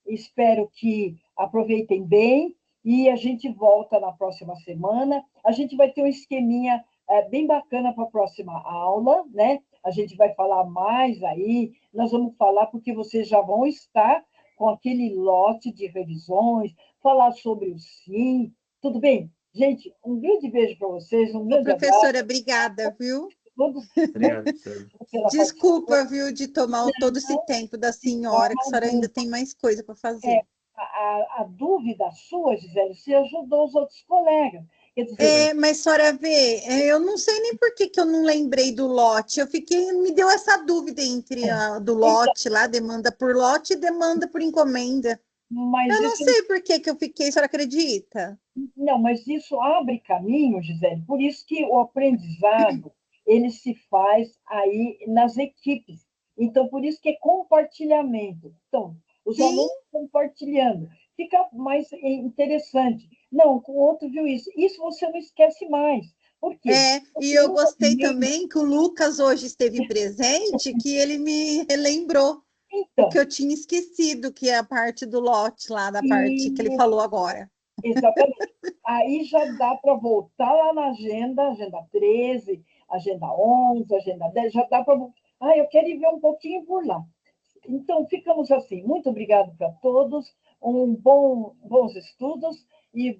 espero que aproveitem bem e a gente volta na próxima semana. A gente vai ter um esqueminha bem bacana para a próxima aula, né? A gente vai falar mais aí, nós vamos falar porque vocês já vão estar com aquele lote de revisões, falar sobre o SIM, tudo bem? Gente, um grande beijo para vocês, um Ô, grande abraço, professora, obrigada, viu? todos, Obrigado, professora. pela Desculpa, viu, de tomar todo esse participação. tempo da senhora, que a senhora ainda tem mais coisa para fazer. A dúvida sua, Gisele, você ajudou os outros colegas. Quer dizer, Mas a senhora vê, eu não sei nem por que eu não lembrei do lote. Me deu essa dúvida entre do lote lá, demanda por lote e demanda por encomenda. mas Eu não isso sei por que eu fiquei, a senhora acredita? não, mas isso abre caminho, Gisele. Por isso que o aprendizado ele se faz aí nas equipes. Então, por isso que é compartilhamento. Então, os Sim, alunos compartilhando. Fica mais interessante. Não, o outro viu isso. Isso você não esquece mais. Por quê? e Porque eu no gostei momento, também que o Lucas hoje esteve presente, que ele me relembrou o que então, eu tinha esquecido, que é a parte do lote lá, da parte que ele e falou agora. exatamente. Aí já dá para voltar lá na agenda 13, agenda 11, agenda 10, já dá para. Ah, eu quero ir ver um pouquinho por lá. Então, ficamos assim. Muito obrigado para todos, bons estudos, e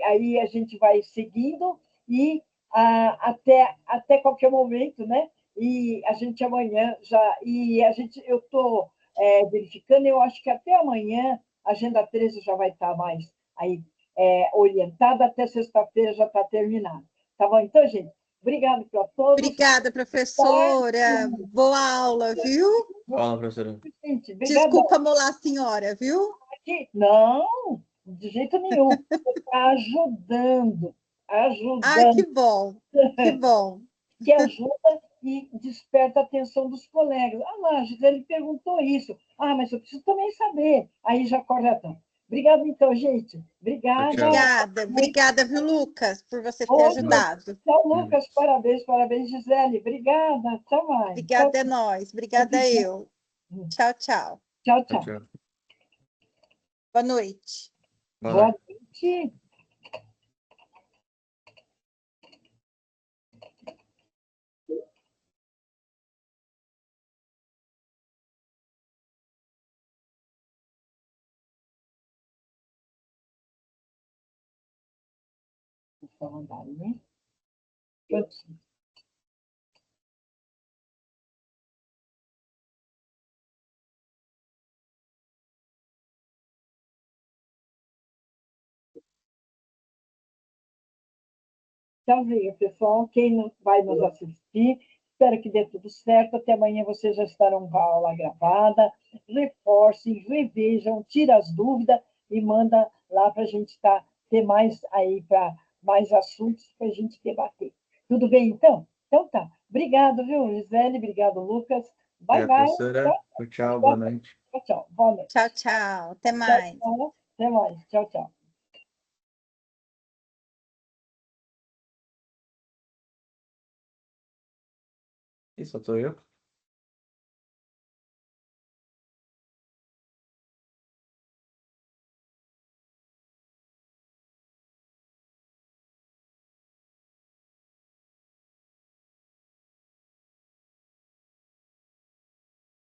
aí a gente vai seguindo e até qualquer momento, né? E a gente amanhã já. Eu estou verificando, eu acho que até amanhã a agenda 13 já vai estar mais aí orientada, até sexta-feira já está terminada. Tá bom? Então, gente, obrigado para todos. Obrigada, professora. Boa aula, viu? Fala, professora. Gente, obrigada. Desculpa molar a senhora, viu? Não, de jeito nenhum. Você está ajudando, Ai, ajudando, que bom, que bom. que ajuda e desperta a atenção dos colegas. Ah, lá, a Gisele perguntou isso. Ah, mas eu preciso também saber. Aí já corre atrás. Obrigada, então, gente. Tchau, Obrigada. tchau. Obrigada, viu, Lucas, por você ter Outro. ajudado. Tchau, Lucas. Parabéns, parabéns, Gisele. Obrigada. Até mais. Tchau, Obrigada é nós, obrigada eu. Tchau, tchau. tchau. Tchau, Tchau. tchau. Boa noite. Boa Boa noite. noite. Vou mandar, né? Tchauzinho, pessoal. Quem vai nos assistir, espero que dê tudo certo. Até amanhã vocês já estarão com a aula gravada. Reforcem, revejam, tira as dúvidas e manda lá para a gente ter mais aí para mais assuntos para a gente debater. Tudo bem, então? Então tá. Obrigado, viu, Gisele? Obrigado, Lucas. Bye, Obrigado, bye. professora. Tchau, Tchau, tchau. Boa tchau, noite. tchau. Tchau. Boa noite. Tchau, tchau. Até Tchau, mais. tchau. Até mais. Tchau, tchau. Ih, só tô eu?